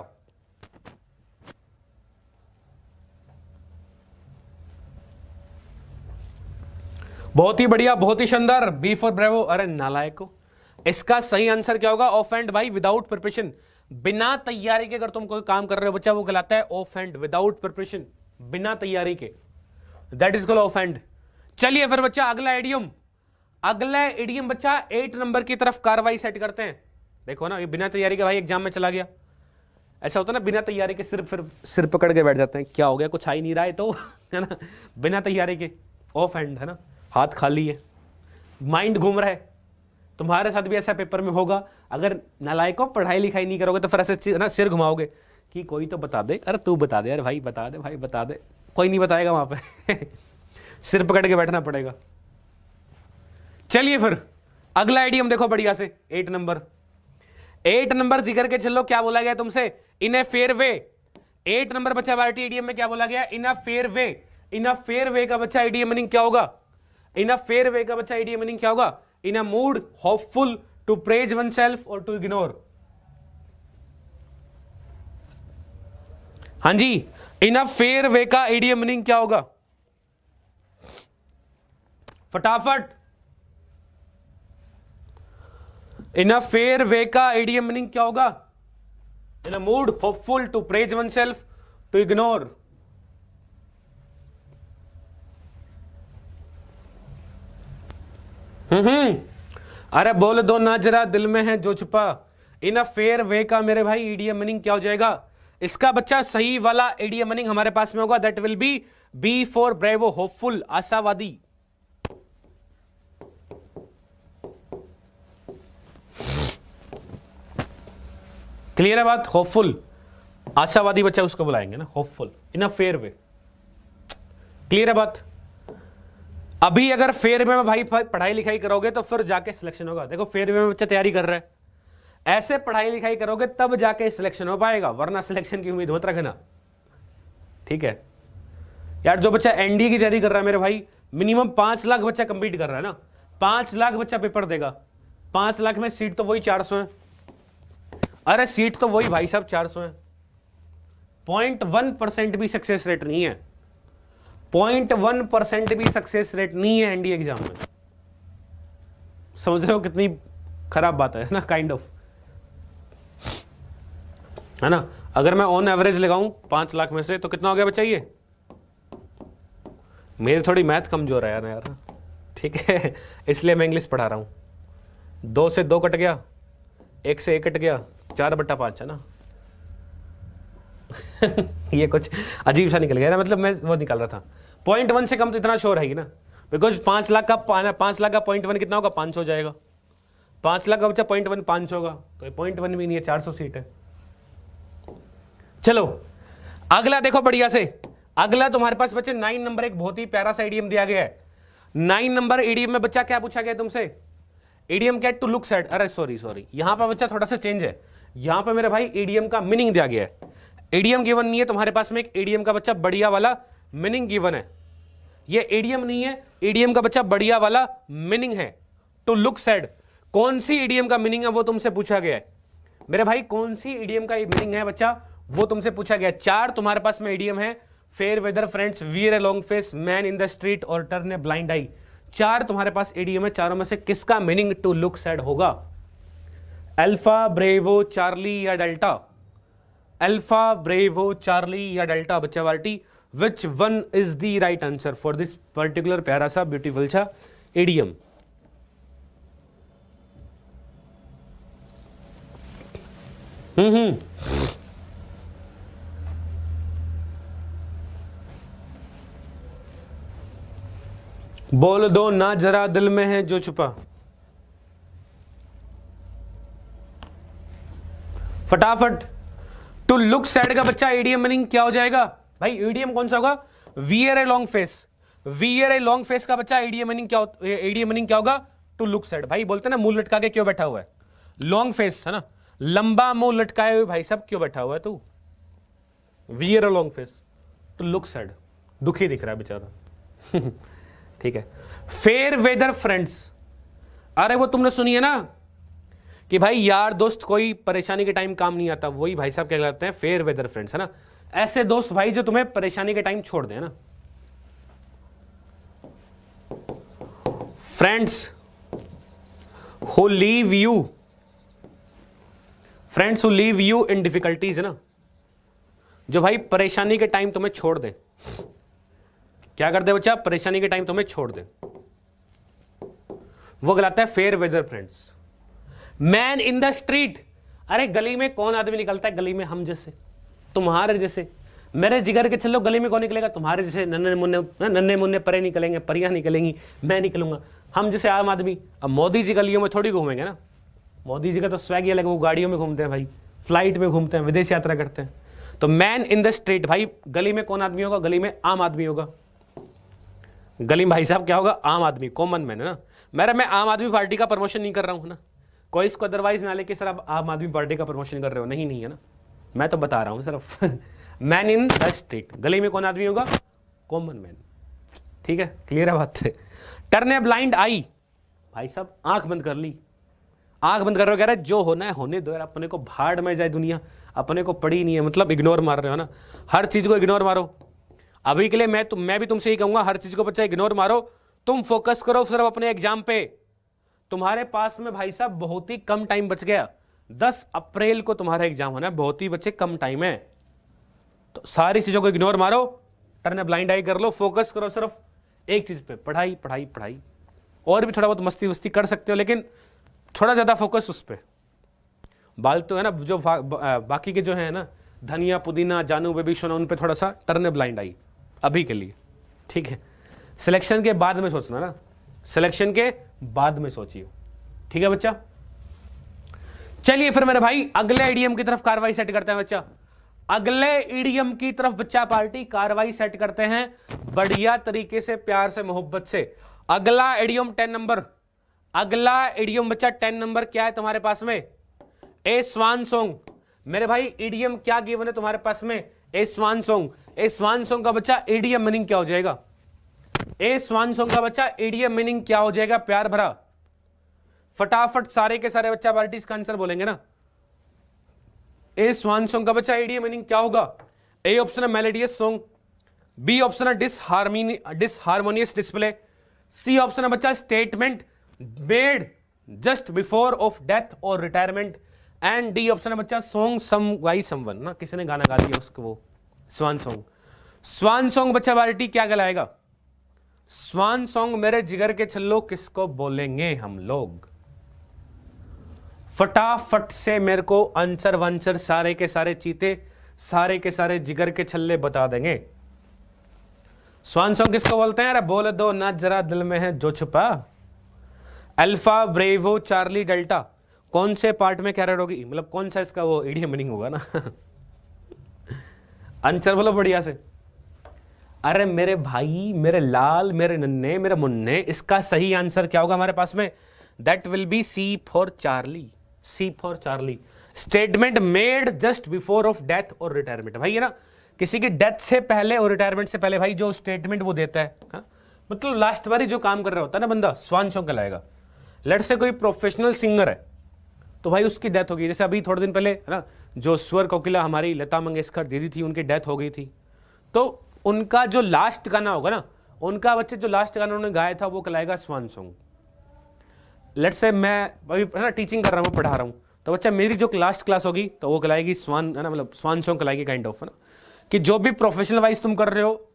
Speaker 1: बहुत ही बढ़िया, बहुत ही शानदार, बी फॉर ब्रेवो। अरे नालायको, इसका सही आंसर क्या होगा? ऑफ हैंड भाई, विदाउट प्रिपरेशन, बिना तैयारी के अगर तुम कोई काम कर रहे हो बच्चा वो कहलाता है ऑफ हैंड, विदाउट प्रिपरेशन, बिना तैयारी के, that is called off hand. चलिए फिर बच्चा अगला एडियम, अगला एडियम बच्चा 8 नंबर की तरफ कार्रवाई सेट करते हैं। देखो ना, ये बिना तैयारी के भाई एग्जाम में चला गया, ऐसा होता है ना, बिना तैयारी के सिर पकड़ के बैठ जाते हैं, क्या हो गया, कुछ आ ही नहीं रहा है तो, है ना, बिना तैयारी के ऑफ हैंड, है ना, हाथ खाली है, माइंड घूम रहा है। तुम्हारे साथ भी ऐसा पेपर में होगा, अगर नालायकों पढ़ाई लिखाई नहीं करोगे तो फिर ऐसे ना सिर घुमाओगे कि कोई तो बता दे, अरे तू बता दे, अरे भाई बता दे, भाई बता दे, कोई नहीं बताएगा वहां पे सिर पकड़ के बैठना पड़ेगा। चलिए फिर अगला आइडियम देखो बढ़िया से, 8 नंबर, 8 नंबर जिक्र के चलो, क्या बोला गया तुमसे? इन ए फेयर वे। 8 नंबर बच्चा वार्टी एडियम में क्या बोला गया? इन a fair way. In a fair वे का बच्चा एडियम मीनिंग क्या होगा? इन अ फेयर वे का बच्चा एडियम मीनिंग क्या होगा? In a mood, hopeful, to praise oneself और टू इग्नोर। हाँ जी, इन अ फेयर वे का एडियम मीनिंग क्या होगा? फटाफट, इन अ फेयर वे का एडियम मीनिंग क्या होगा? In a mood, hopeful, to praise oneself, to ignore. अरे बोल दो ना जरा, दिल में है जो छुपा। इन अ फेयर वे का मेरे भाई एडियम मीनिंग क्या हो जाएगा? इसका बच्चा सही वाला एडियम मीनिंग हमारे पास में होगा, that will be for Bravo, hopeful, आशावादी। क्लियर है बात? होपफुल, आशावादी बच्चा उसको बुलाएंगे ना, hopeful, in a fair way. Clear है बात? अभी अगर फेयर वे में भाई पढ़ाई लिखाई करोगे तो फिर जाके सिलेक्शन होगा। देखो फेयर वे में बच्चा तैयारी कर रहा है, ऐसे पढ़ाई लिखाई करोगे तब जाके सिलेक्शन हो पाएगा, वरना सिलेक्शन की उम्मीद मत रखना। ठीक है यार, जो बच्चा एनडीए की तैयारी कर रहा है मेरे भाई, मिनिमम 5 लाख बच्चा कंप्लीट कर रहा है ना, 5 लाख बच्चा पेपर देगा, 5 लाख में सीट तो वही 400 है। अरे सीट तो वही भाई साहब 400 है, 0.1% भी सक्सेस रेट नहीं है, 0.1% भी सक्सेस रेट नहीं है एनडीए एग्जाम में। समझ रहे हो कितनी खराब बात है ना, काइंड ऑफ, है ना। अगर मैं ऑन एवरेज लगाऊं 5 लाख में से तो कितना हो गया बच्चा? ये मेरी थोड़ी मैथ कमजोर है यार, ठीक है, इसलिए मैं इंग्लिश पढ़ा रहा हूं। 2 से 2 कट गया, 1 से 1 कट गया, 4/5 है ना ये कुछ अजीब सा निकल गया ना, मतलब मैं वो निकाल रहा था। 0.1 से कम तो इतना श्योर है ही ना, बिकॉज 5 लाख का 0.1 कितना होगा? 500 हो जाएगा। 5 लाख का बच्चा 0.1 500 होगा, तो 0.1 भी नहीं है, 400 सीट है। चलो अगला देखो बढ़िया से, अगला तुम्हारे पास बच्चे 9 नंबर, एक बहुत ही प्यारा सा एडीएम दिया गया है। 9 नंबर एडीएम में बच्चा क्या पूछा गया तुमसे? एडीएम क्या? To look sad. अरे सॉरी यहां पर बच्चा थोड़ा सा चेंज है, यहां पर मेरे भाई एडीएम का मीनिंग दिया गया है। एडीएम गिवन नहीं है तुम्हारे पास में, एक एडीएम का बच्चा बढ़िया वाला मीनिंग गिवन है। ये एडीएम नहीं है, एडीएम का बच्चा बढ़िया वाला मीनिंग है, टू लुक सैड। कौन सी एडीएम का मीनिंग है वो तुमसे पूछा गया है। मेरे भाई कौन सी इडियम का मीनिंग है बच्चा, वो तुमसे पूछा गया। 4 तुम्हारे पास में इडियम है, fair weather friends, wear a long face, man in the street और टर्न ए ब्लाइंड आई। 4 तुम्हारे पास इडियम है, चारों में से किसका मीनिंग टू लुक सैड होगा? अल्फा, ब्रेवो, चार्ली या डेल्टा? अल्फा, ब्रेवो, चार्ली या डेल्टा बच्चा party, which one is the right answer for this particular प्यारा सा ब्यूटीफुल सा इडियम? बोल दो ना जरा दिल में है जो छुपा। फटाफट। टू लुक सैड का बच्चा ईडीएम मीनिंग क्या हो जाएगा भाई? ईडीएम कौन सा होगा? Wear a long face. Wear a long face का बच्चा ईडीएम मीनिंग क्या ईडीएम मीनिंग क्या होगा? To look sad. भाई बोलते ना मुंह लटका के क्यों बैठा हुआ है? लॉन्ग फेस है ना, लंबा मुंह लटकाए हुए भाई साहब क्यों बैठा हुआ है तू? Wear a long face, to look sad, दुखी दिख रहा है बेचारा। ठीक है। फेयर वेदर फ्रेंड्स, अरे वो तुमने सुनी है ना कि भाई यार दोस्त कोई परेशानी के टाइम काम नहीं आता, वही भाई साहब क्या कहलाते हैं? फेयर वेदर फ्रेंड्स, है ना। ऐसे दोस्त भाई जो तुम्हें परेशानी के टाइम छोड़ दें, ना। Friends who leave you, friends who leave you in difficulties, है ना, जो भाई परेशानी के टाइम तुम्हें छोड़ दें। क्या करते बच्चा? परेशानी के टाइम तुम्हें छोड़ दें, वो कहलाता है fair weather friends. Man in the street, अरे गली में कौन आदमी निकलता है? गली में हम जैसे, तुम्हारे जैसे, मेरे जिगर के चलो गली में कौन निकलेगा? तुम्हारे जैसे नन्हे मुन्ने परे निकलेंगे, परियां निकलेंगी, मैं निकलूंगा, हम जैसे आम आदमी। अब मोदी जी गलियों में थोड़ी घूमेंगे ना, मोदी जी का तो स्वैग ही अलग, वो गाड़ियों में घूमते हैं भाई, फ्लाइट में घूमते हैं, विदेश यात्रा करते हैं। तो मैन इन द स्ट्रीट, भाई गली में कौन आदमी होगा? गली में आम आदमी होगा। गली में भाई साहब क्या होगा? आम आदमी, कॉमन मैन, है ना। मैं आम आदमी पार्टी का प्रमोशन नहीं कर रहा हूं ना, कोई इसको अदरवाइज ना लेके सर आप आम आदमी पार्टी का प्रमोशन कर रहे हो, नहीं नहीं, है ना। मैं तो बता रहा हूं सिर्फ। मैन इन द स्ट्रीट, गली में कौन आदमी होगा? Common man. ठीक है, क्लियर है बात से। टर्न ए ब्लाइंड आई, भाई साहब आंख बंद कर ली, आंख बंद कर रहे हो, कह रहे जो होना है होने दो यार, अपने को भाड़ में जाए दुनिया, अपने को पड़ी नहीं है, मतलब इग्नोर मार रहे हो ना, हर चीज को इग्नोर मारो। अभी के लिए मैं भी तुमसे ही कहूंगा, हर चीज को बच्चा इग्नोर मारो, तुम फोकस करो सिर्फ अपने एग्जाम पे। तुम्हारे पास में भाई साहब बहुत ही कम टाइम बच गया, 10 अप्रैल को तुम्हारा एग्जाम होना है, बहुत ही बच्चे कम टाइम है, तो सारी चीजों को इग्नोर मारो, टर्न ए ब्लाइंड आई कर लो, फोकस करो सिर्फ एक चीज पे, पढ़ाई पढ़ाई पढ़ाई। और भी थोड़ा बहुत मस्ती वस्ती कर सकते हो, लेकिन थोड़ा ज्यादा फोकस उस पर। बाल तो है ना, जो बाकी के जो है ना, धनिया पुदीना जानू बेबी सोना, उन पे थोड़ा सा टर्न ए ब्लाइंड आई अभी के लिए। ठीक है, सिलेक्शन के बाद में सोचना ना, सिलेक्शन के बाद में सोचिए। ठीक है बच्चा, चलिए फिर मेरे भाई अगले ईडीएम की तरफ कार्रवाई सेट करते हैं बच्चा। अगले ईडीएम की तरफ बच्चा पार्टी कार्रवाई सेट करते हैं बढ़िया तरीके से, प्यार से, मोहब्बत से। अगला ईडीएम 10 नंबर, अगला ईडीएम बच्चा 10 नंबर क्या है तुम्हारे पास में? ए स्वान सॉन्ग। मेरे भाई ईडीएम क्या गिवन है तुम्हारे पास में? ए स्वान सॉन्ग। ए स्वान सॉन्ग का बच्चा ईडीएम मीनिंग क्या हो जाएगा? ए स्वान सॉन्ग का बच्चा ईडीएम मीनिंग क्या हो जाएगा? प्यार भरा, फटाफट सारे के सारे बच्चा पार्टी इसका आंसर बोलेंगे ना। ए स्वान सॉन्ग का बच्चा ईडीएम मीनिंग क्या होगा? ए ऑप्शन है मेलोडियस सॉन्ग, बी ऑप्शन है डिसहार्मोनियस डिस्प्ले, सी ऑप्शन है बच्चा statement made just before of death और रिटायरमेंट, एंड डी ऑप्शन है बच्चा सॉन्ग सम बाय समवन, ना किसी ने गाना गा दिया उसको, वो स्वान सॉन्ग। स्वान सॉन्ग बच्चा पार्टी क्या कहलाएगा? स्वान सॉन्ग मेरे जिगर के छल्लो किसको बोलेंगे हम लोग? फटाफट से मेरे को आंसर वांसर सारे के सारे चीते, सारे के सारे जिगर के छल्ले बता देंगे। स्वान सॉन्ग किसको बोलते हैं? अरे बोल दो ना जरा दिल में है जो छुपा। अल्फा, ब्रेवो, चार्ली, डेल्टा, कौन से पार्ट में कैरेट होगी, मतलब कौन सा इसका वो ईडीएम मीनिंग होगा ना? आंसर बोलो बढ़िया से। अरे मेरे भाई, मेरे लाल, मेरे नन्हे, मेरे मुन्ने, इसका सही आंसर क्या होगा हमारे पास में? That will be C for Charlie, C for Charlie. Statement made just before of death और रिटायरमेंट, भाई है ना, किसी की डेथ से पहले और रिटायरमेंट से पहले भाई जो स्टेटमेंट वो देता है, हा? मतलब लास्ट बारी जो काम कर रहा होता है ना बंदा, स्वान सॉन्ग कहलाएगा। लेट्स से कोई प्रोफेशनल सिंगर है, तो भाई उसकी डेथ हो गई। जैसे अभी थोड़े दिन पहले है ना, जो स्वर कोकिला हमारी लता मंगेशकर दीदी थी, उनकी डेथ हो गई थी। तो उनका जो लास्ट गाना होगा ना, उनका बच्चे जो लास्ट गाना उन्होंने गाया था वो कहलाएगा स्वान सॉन्ग। लेट्स से मैं अभी है ना टीचिंग कर रहा हूँ, पढ़ा रहा हूँ, तो बच्चा मेरी जो लास्ट क्लास होगी तो वो कहलाएगी स्वान, है ना, मतलब स्वान सॉन्ग कहलाएगी काइंड ऑफ, है ना। कि जो भी प्रोफेशनल वाइज तुम कर रहे हो,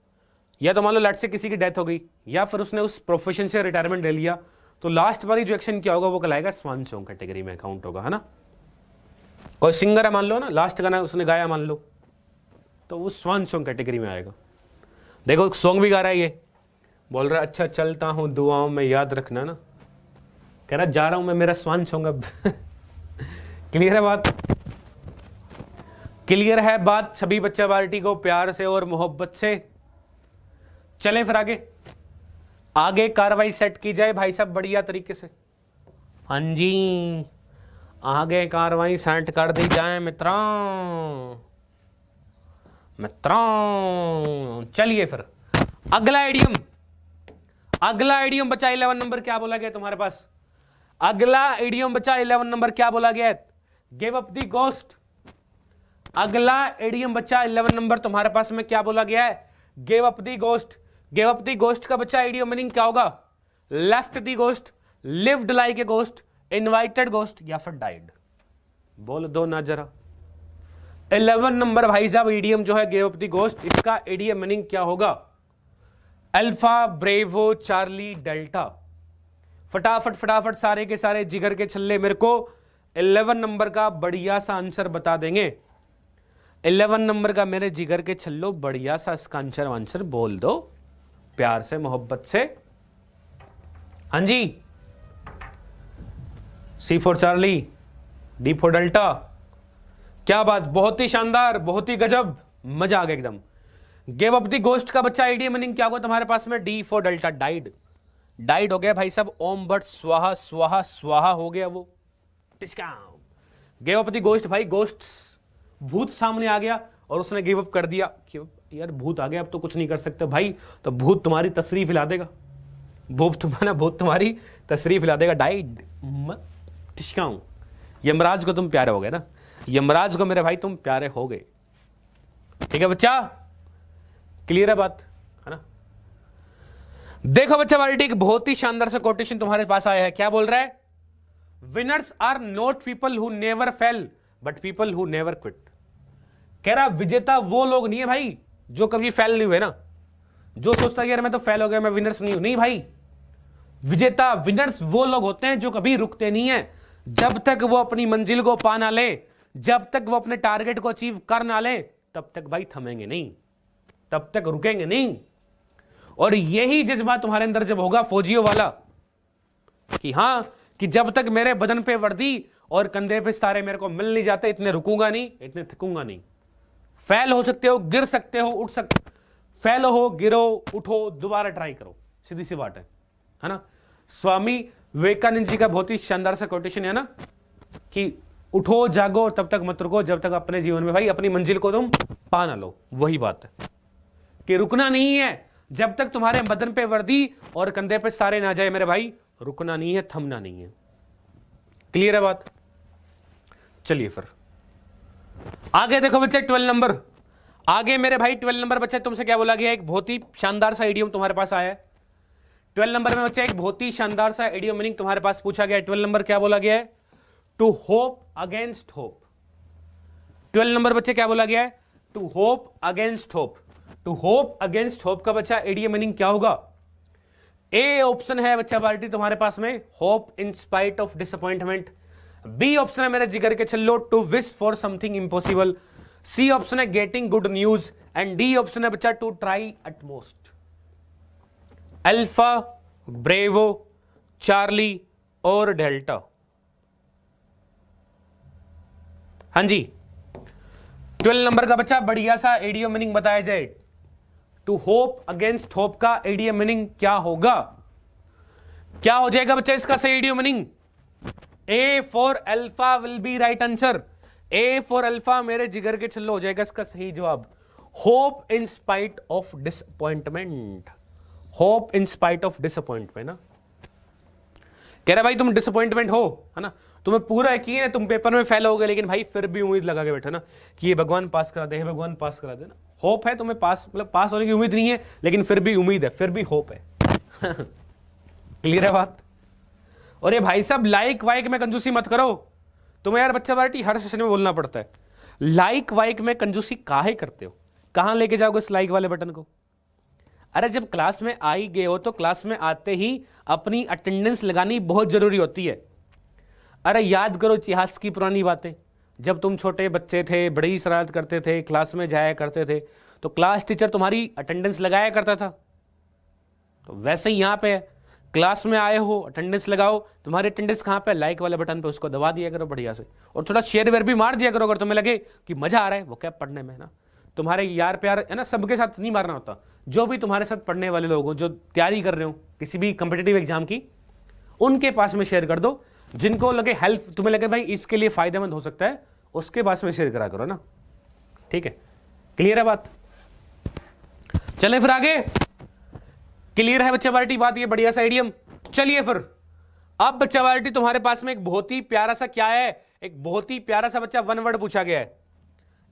Speaker 1: या तो मान लो लेट्स से किसी की डेथ हो गई या फिर उसने उस प्रोफेशन से रिटायरमेंट ले लिया, तो लास्ट वाली जो एक्शन क्या होगा वो कहलाएगा स्वान सॉन्ग कैटेगरी में अकाउंट होगा, है ना। कोई सिंगर है मान लो ना, लास्ट गाना उसने गाया मान लो, तो वो स्वान सॉन्ग कैटेगरी में आएगा। देखो सॉन्ग भी गा रहा है ये, बोल रहा है अच्छा चलता हूं दुआओं में याद रखना ना, कह रहा जा रहा हूं मैं, मेरा स्वान सॉन्ग अब। क्लियर है बात? क्लियर है बात सभी बच्चा पार्टी को प्यार से और मोहब्बत से। चलें फिर आगे, आगे कार्रवाई सेट की जाए भाई साहब बढ़िया तरीके से। हाँ जी, आगे कार्रवाई सेट कर दी जाए मित्रों। चलिए फिर अगला एडियम, अगला एडियम बचा 11 नंबर क्या बोला गया तुम्हारे पास? अगला एडियम बचा 11 नंबर क्या बोला गया? Give up the ghost. अगला एडियम बचा 11 नंबर तुम्हारे पास में क्या बोला गया है? Give up the ghost. Give up the ghost का बच्चा एडियम मीनिंग क्या होगा? Left the ghost, lived like a ghost, invited ghost या फिर डाइड। बोल दो ना जरा। 11 नंबर भाई साहब एडियम जो है गिव अप द गोस्ट, इसका एडियम मीनिंग क्या होगा? Alpha bravo Charlie Delta. फटाफट फटाफट सारे के सारे जिगर के छल्ले मेरे को 11 नंबर का बढ़िया सा आंसर बता देंगे। 11 नंबर का मेरे जिगर के छल्लो बढ़िया सा इसका आंसर बोल दो प्यार से मोहब्बत से। हाँ जी, C for Charlie, D for delta. क्या बात, बहुत ही शानदार, बहुत ही गजब, मजा आ गया एकदम। गिव अप द गोस्ट का बच्चा आइडिया मीनिंग क्या होगा तुम्हारे पास में? D for delta, died. Died हो गया भाई साहब, ओम भट्ट स्वाहा स्वाहा स्वाहा हो गया वो। गिव अप द गोस्ट भाई, गोस्ट भूत सामने आ गया और उसने गिव अप कर दिया कि यार भूत आ गया अब तो कुछ नहीं कर सकते भाई, तो भूत तुम्हारी तशरीफ हिला देगा, भूत तुम्हारी तशरीफ हिला देगा। डाइड टिशकाऊं। यमराज को तुम प्यारे हो गए ना, यमराज को मेरे भाई तुम प्यारे हो गए। ठीक है बच्चा, क्लियर है बात, है ना। देखो बच्चा बाल्टी, एक बहुत ही शानदार सा कोटेशन तुम्हारे पास आया है। क्या बोल रहा है? Winners are not people who never fail but people who never quit. कह रहा विजेता वो लोग नहीं है भाई जो कभी फेल नहीं हुए ना, जो सोचता है यार मैं तो फेल हो गया, मैं विनर्स नहीं हूं। नहीं भाई, विजेता विनर्स वो लोग होते हैं जो कभी रुकते नहीं है। जब तक वो अपनी मंजिल को पा ना ले, जब तक वो अपने टारगेट को अचीव कर ना ले, तब तक भाई थमेंगे नहीं, तब तक रुकेंगे नहीं। और यही जज्बा तुम्हारे अंदर जब होगा फौजियों वाला कि हां, कि जब तक मेरे बदन पे वर्दी और कंधे पे सितारे मेरे को मिल नहीं जाते, इतने रुकूंगा नहीं, इतने थकूंगा नहीं। फेल हो सकते हो, गिर सकते हो, उठ सकते, फेल हो, गिरो, उठो, दोबारा ट्राई करो, सीधी सी बात है ना। स्वामी विवेकानंद जी का बहुत ही शानदार सा कोटेशन है ना कि उठो जागो तब तक मत रुको जब तक अपने जीवन में भाई अपनी मंजिल को तुम पा ना लो। वही बात है कि रुकना नहीं है जब तक तुम्हारे बदन पे वर्दी और कंधे पे सितारे ना जाए मेरे भाई, रुकना नहीं है, थमना नहीं है। क्लियर है बात? चलिए फिर आगे देखो बच्चे 12 नंबर। आगे मेरे भाई 12 नंबर बच्चे तुमसे क्या बोला गया? एक बहुत ही शानदार सा इडियम तुम्हारे पास आया है 12 नंबर में बच्चे, एक बहुत ही शानदार सा इडियम मीनिंग तुम्हारे पास पूछा गया है। 12 नंबर क्या बोला गया है? To hope against hope. 12 नंबर बच्चे क्या बोला गया है? To hope against hope. To hope against hope का बच्चा इडियम मीनिंग क्या होगा? ए ऑप्शन है बच्चा पार्टी तुम्हारे पास में, hope in spite of disappointment. B option है मेरे जिगर के छल्लो, to wish for something impossible. C option है getting good news and D option है बच्चा to try utmost. Alpha, bravo, charlie और डेल्टा। हाँ जी, 12 नंबर का बच्चा बढ़िया सा एडियो मीनिंग बताया जाए। टू होप अगेंस्ट होप का एडियो मीनिंग क्या होगा? क्या हो जाएगा बच्चा इसका सही audio meaning? A for alpha will be right answer. A for alpha मेरे जिगर के छल्लो हो जाएगा इसका सही जवाब। Hope in spite of disappointment. Hope in spite of disappointment ना, कह रहा भाई तुम डिसअपॉइंटमेंट हो, है ना, तुम्हें पूरा यकीन है तुम पेपर में फेल हो गए, लेकिन भाई फिर भी उम्मीद लगा के बैठे ना कि ये भगवान पास करा दे, भगवान पास करा दे ना, होप है तुम्हें, पास मतलब पास होने की उम्मीद नहीं है लेकिन फिर भी उम्मीद है, फिर भी होप है। क्लियर है बात। और ये भाई साहब लाइक वाइक में कंजूसी मत करो, तुम्हें यार बच्चा पार्टी हर सेशन में बोलना पड़ता है, लाइक वाइक में कंजूसी काहे करते हो, कहां लेके जाओगे इस लाइक वाले बटन को। अरे जब क्लास में आई गए हो तो क्लास में आते ही अपनी अटेंडेंस लगानी बहुत जरूरी होती है। अरे याद करो इतिहास की पुरानी बातें, जब तुम छोटे बच्चे थे, बड़ी शरारत करते थे, क्लास में जाया करते थे, तो क्लास टीचर तुम्हारी अटेंडेंस लगाया करता था। तो वैसे ही यहाँ पे है, क्लास में आए हो अटेंडेंस लगाओ, तुम्हारी अटेंडेंस कहाँ पे, लाइक वाले बटन पे, उसको दबा दिया करो बढ़िया से, और थोड़ा शेयर वेयर भी मार दिया करो अगर तुम्हें लगे कि मजा आ रहा है वो क्या पढ़ने में ना। तुम्हारे यार प्यार है ना, सबके साथ नहीं मारना होता, जो भी तुम्हारे साथ पढ़ने वाले लोग हो, जो तैयारी कर रहे हो किसी भी कॉम्पिटिटिव एग्जाम की, उनके पास में शेयर कर दो, जिनको लगे हेल्प, तुम्हें लगे भाई इसके लिए फायदेमंद हो सकता है, उसके पास में शेयर करा करो ना। ठीक है, क्लियर है बात। चले फिर आगे, क्लियर है बच्चा पार्टी बात, ये बढ़िया सा आइडियम। चलिए फिर अब बच्चा पार्टी तुम्हारे पास में एक बहुत ही प्यारा सा क्या है, एक बहुत ही प्यारा सा बच्चा वन वर्ड पूछा गया है,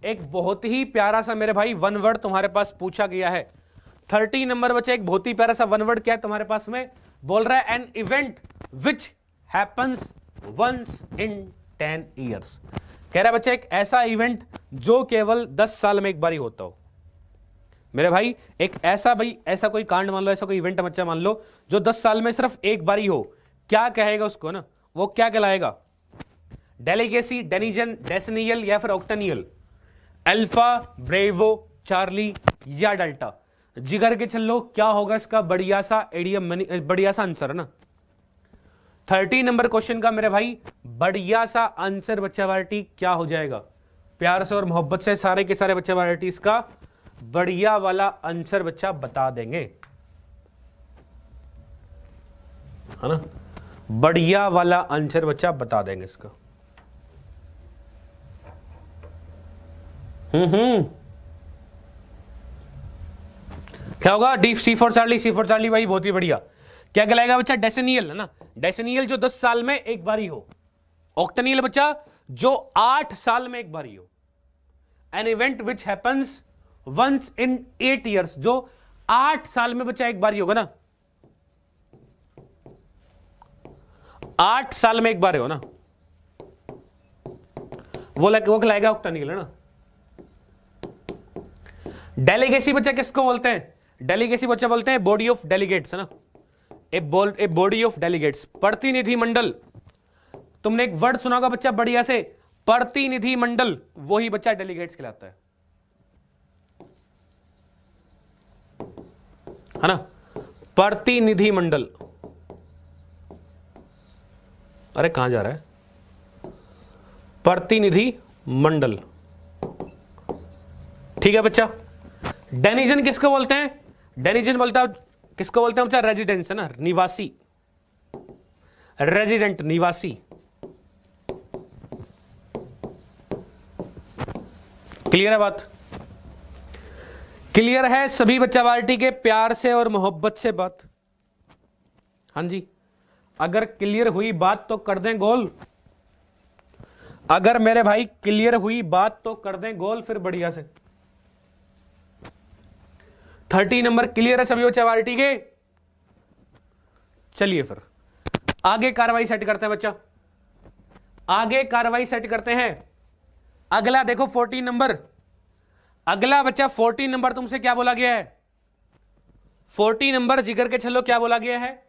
Speaker 1: एक बहुत ही प्यारा सा मेरे भाई वन वर्ड तुम्हारे पास पूछा गया है। 30 नंबर बच्चा एक बहुत ही प्यारा सा वन वर्ड क्या है तुम्हारे पास में, बोल रहा है an event which happens once in 10 years. कह रहा है बच्चा एक ऐसा इवेंट जो केवल 10 साल में एक बार ही होता हो। मेरे भाई एक ऐसा, भाई ऐसा कोई कांड मान लो, ऐसा कोई इवेंट बच्चा मान लो जो 10 साल में सिर्फ एक बार ही हो, क्या कहेगा उसको ना, वो क्या कहलाएगा, डेलीगेसी, डेनिजन, डेसिनियल या फिर ऑक्टेनियल, अल्फा, ब्रेवो, चार्ली या डेल्टा। जिगर के चलो क्या होगा इसका बढ़िया सा एडियम, बढ़िया सा आंसर है ना। 30 नंबर क्वेश्चन का मेरे भाई बढ़िया सा आंसर बच्चा पार्टी क्या हो जाएगा, प्यार से और मोहब्बत से सारे के सारे बच्चा पार्टी इसका बढ़िया वाला आंसर बच्चा बता देंगे, है ना, बढ़िया वाला आंसर बच्चा बता देंगे इसका। क्या होगा, D C for Charlie, C for Charlie भाई बहुत ही बढ़िया। क्या कहलाएगा बच्चा, डेसिनियल है ना, डेसिनियल जो 10 साल में एक बार ही हो, ऑक्टेनियल बच्चा जो 8 साल में एक बार ही हो, an event which happens once in 8 years जो 8 साल में बच्चा एक बार ही होगा ना, 8 साल में एक बार हो ना, वो कहलाएगा ऑक्टेनियल है ना। डेलीगेसी बच्चा किसको बोलते हैं, डेलीगेसी बच्चा बोलते हैं बॉडी ऑफ डेलीगेट्स है ना, ए बॉडी ऑफ डेलीगेट्स, प्रतिनिधि मंडल। तुमने एक वर्ड सुना होगा बच्चा बढ़िया से, प्रतिनिधि मंडल, वही बच्चा डेलीगेट्स कहलाता है ना, प्रतिनिधि मंडल। अरे कहां जा रहा है, प्रतिनिधि मंडल, ठीक है बच्चा। डेनिजन किसको बोलते हैं, डेनिजन बोलता है, किसको बोलते हैं बच्चा, रेजिडेंस है ना, निवासी, रेजिडेंट, निवासी। क्लियर है बात, क्लियर है सभी बच्चा पार्टी के प्यार से और मोहब्बत से बात। हाँ जी, अगर क्लियर हुई बात तो कर दें गोल, अगर मेरे भाई क्लियर हुई बात तो कर दें गोल फिर बढ़िया से। 30 नंबर क्लियर है सभी बच्चा पार्टी के। चलिए फिर आगे कार्रवाई सेट करते हैं बच्चा, आगे कार्रवाई सेट करते हैं। अगला देखो 14 नंबर, अगला बच्चा 14 नंबर तुमसे क्या बोला गया है, 14 नंबर जिगर के चलो क्या बोला गया है,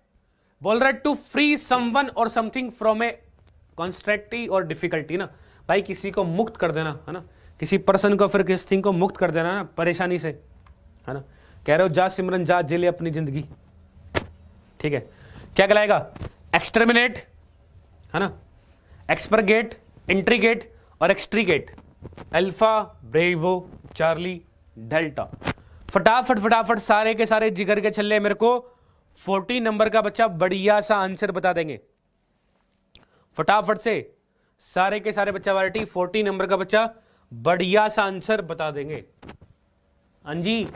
Speaker 1: बोल रहा है टू फ्री समवन और समथिंग फ्रॉम ए कॉन्स्ट्रेक्टी और डिफिकल्टी ना, भाई किसी को मुक्त कर देना है ना, किसी पर्सन को फिर किसी थिंग को मुक्त कर देना ना परेशानी से, है ना। कह रहे हो जा सिमरन जा जेले अपनी जिंदगी, ठीक है। क्या कहलाएगा, एक्सटर्मिनेट है ना, एक्सपरगेट, इंट्रीगेट और एक्सट्रीगेट, अल्फा, ब्रेवो, चार्ली, डेल्टा। फटाफट फटाफट सारे के सारे जिगर के छल्ले मेरे को 14 नंबर का बच्चा बढ़िया सा आंसर बता देंगे, फटाफट से सारे के सारे बच्चा पार्टी 14 नंबर का बच्चा बढ़िया सा आंसर बता देंगे। हाँ जी,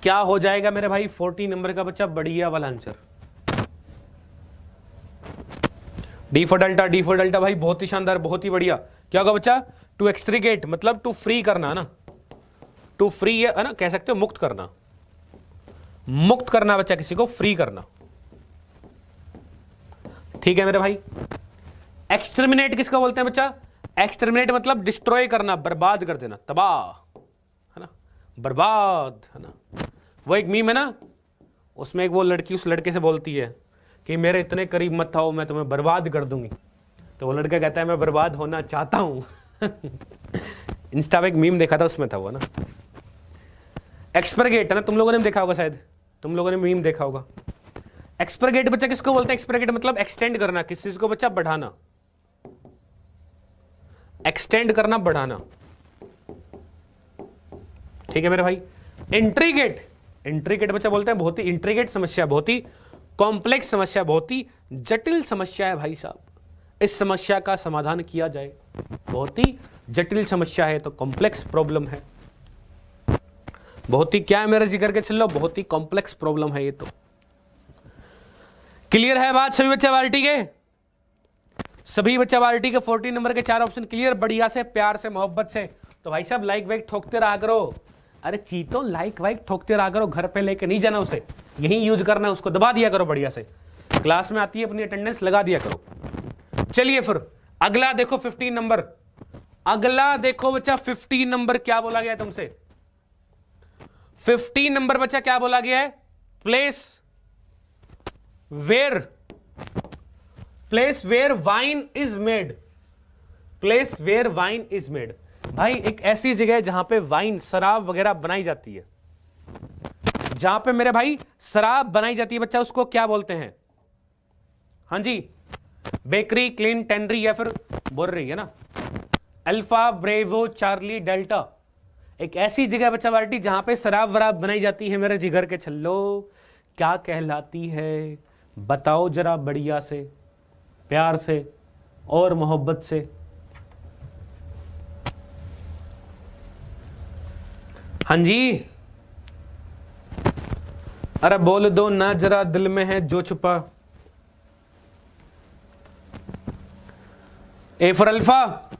Speaker 1: क्या हो जाएगा मेरे भाई 14 नंबर का बच्चा बढ़िया वाला आंसर, डी फॉर डेल्टा भाई, बहुत ही शानदार, बहुत ही बढ़िया। क्या होगा बच्चा? टू एक्सट्रीगेट मतलब टू फ्री करना है ना, टू फ्री है ना, कह सकते हो मुक्त करना, मुक्त करना बच्चा, किसी को फ्री करना। ठीक है मेरे भाई। एक्सटर्मिनेट किसको बोलते हैं बच्चा? एक्सटर्मिनेट मतलब डिस्ट्रॉय करना, बर्बाद कर देना, तबाह, है ना, बर्बाद, है ना। वो एक मीम है ना, उसमें एक वो लड़की उस लड़के से बोलती है कि मेरे इतने करीब मत आओ, मैं तुम्हें बर्बाद कर दूंगी। तो वो लड़का कहता है मैं बर्बाद होना चाहता हूं। इंस्टा पे एक मीम देखा था, उसमें था वो ना, एक्सपरगेट है ना, तुम लोगों ने देखा होगा, शायद तुम लोगों ने मीम देखा होगा। एक्सपरगेट बच्चा किसको बोलते हैं? एक्सपरगेट मतलब एक्सटेंड करना, किसी चीज को बच्चा बढ़ाना, एक्सटेंड करना, बढ़ाना। ठीक है मेरे भाई। इंट्रीगेट, इंट्रीगेट बच्चा बोलते हैं बहुत ही इंट्रीगेट समस्या, बहुत ही कॉम्प्लेक्स समस्या, बहुत ही जटिल समस्या है भाई साहब, इस समस्या का समाधान किया जाए। बहुत ही जटिल समस्या है तो कॉम्प्लेक्स प्रॉब्लम है, बहुत ही क्या है मेरे जिगर के चलो, बहुत ही कॉम्प्लेक्स प्रॉब्लम है ये तो। क्लियर है बात सभी बच्चा बाल्टी के? सभी बच्चा बाल्टी के 14 नंबर के 4 ऑप्शन क्लियर, बढ़िया से, प्यार से, मोहब्बत से। तो भाई साहब लाइक वाइक ठोकते रहा करो, अरे चीतो लाइक वाइक ठोकते रहा करो, घर पे लेके नहीं जाना उसे, यही यूज करना है, उसको दबा दिया करो बढ़िया से, क्लास में आती है अपनी अटेंडेंस लगा दिया करो। चलिए फिर अगला देखो 15 नंबर, अगला देखो बच्चा 15 नंबर क्या बोला गया है तुमसे? 15 नंबर बच्चा क्या बोला गया है? Place where wine is made, place where wine is made. भाई एक ऐसी जगह है जहां पे वाइन, शराब वगैरह बनाई जाती है, जहां पे मेरे भाई शराब बनाई जाती है बच्चा, उसको क्या बोलते हैं? हाँ जी, बेकरी, क्लीन, टेनरी या फिर बोर्री, है ना, अल्फा, ब्रेवो, चार्ली, डेल्टा। एक ऐसी जगह बच्चा बाल्टी जहां पे शराब वराब बनाई जाती है मेरे जिगर के छल्लो, क्या कहलाती है बताओ जरा, बढ़िया से, प्यार से और मोहब्बत से। हाँ जी, अरे बोल दो ना जरा, दिल में है जो छुपा। A for Alpha,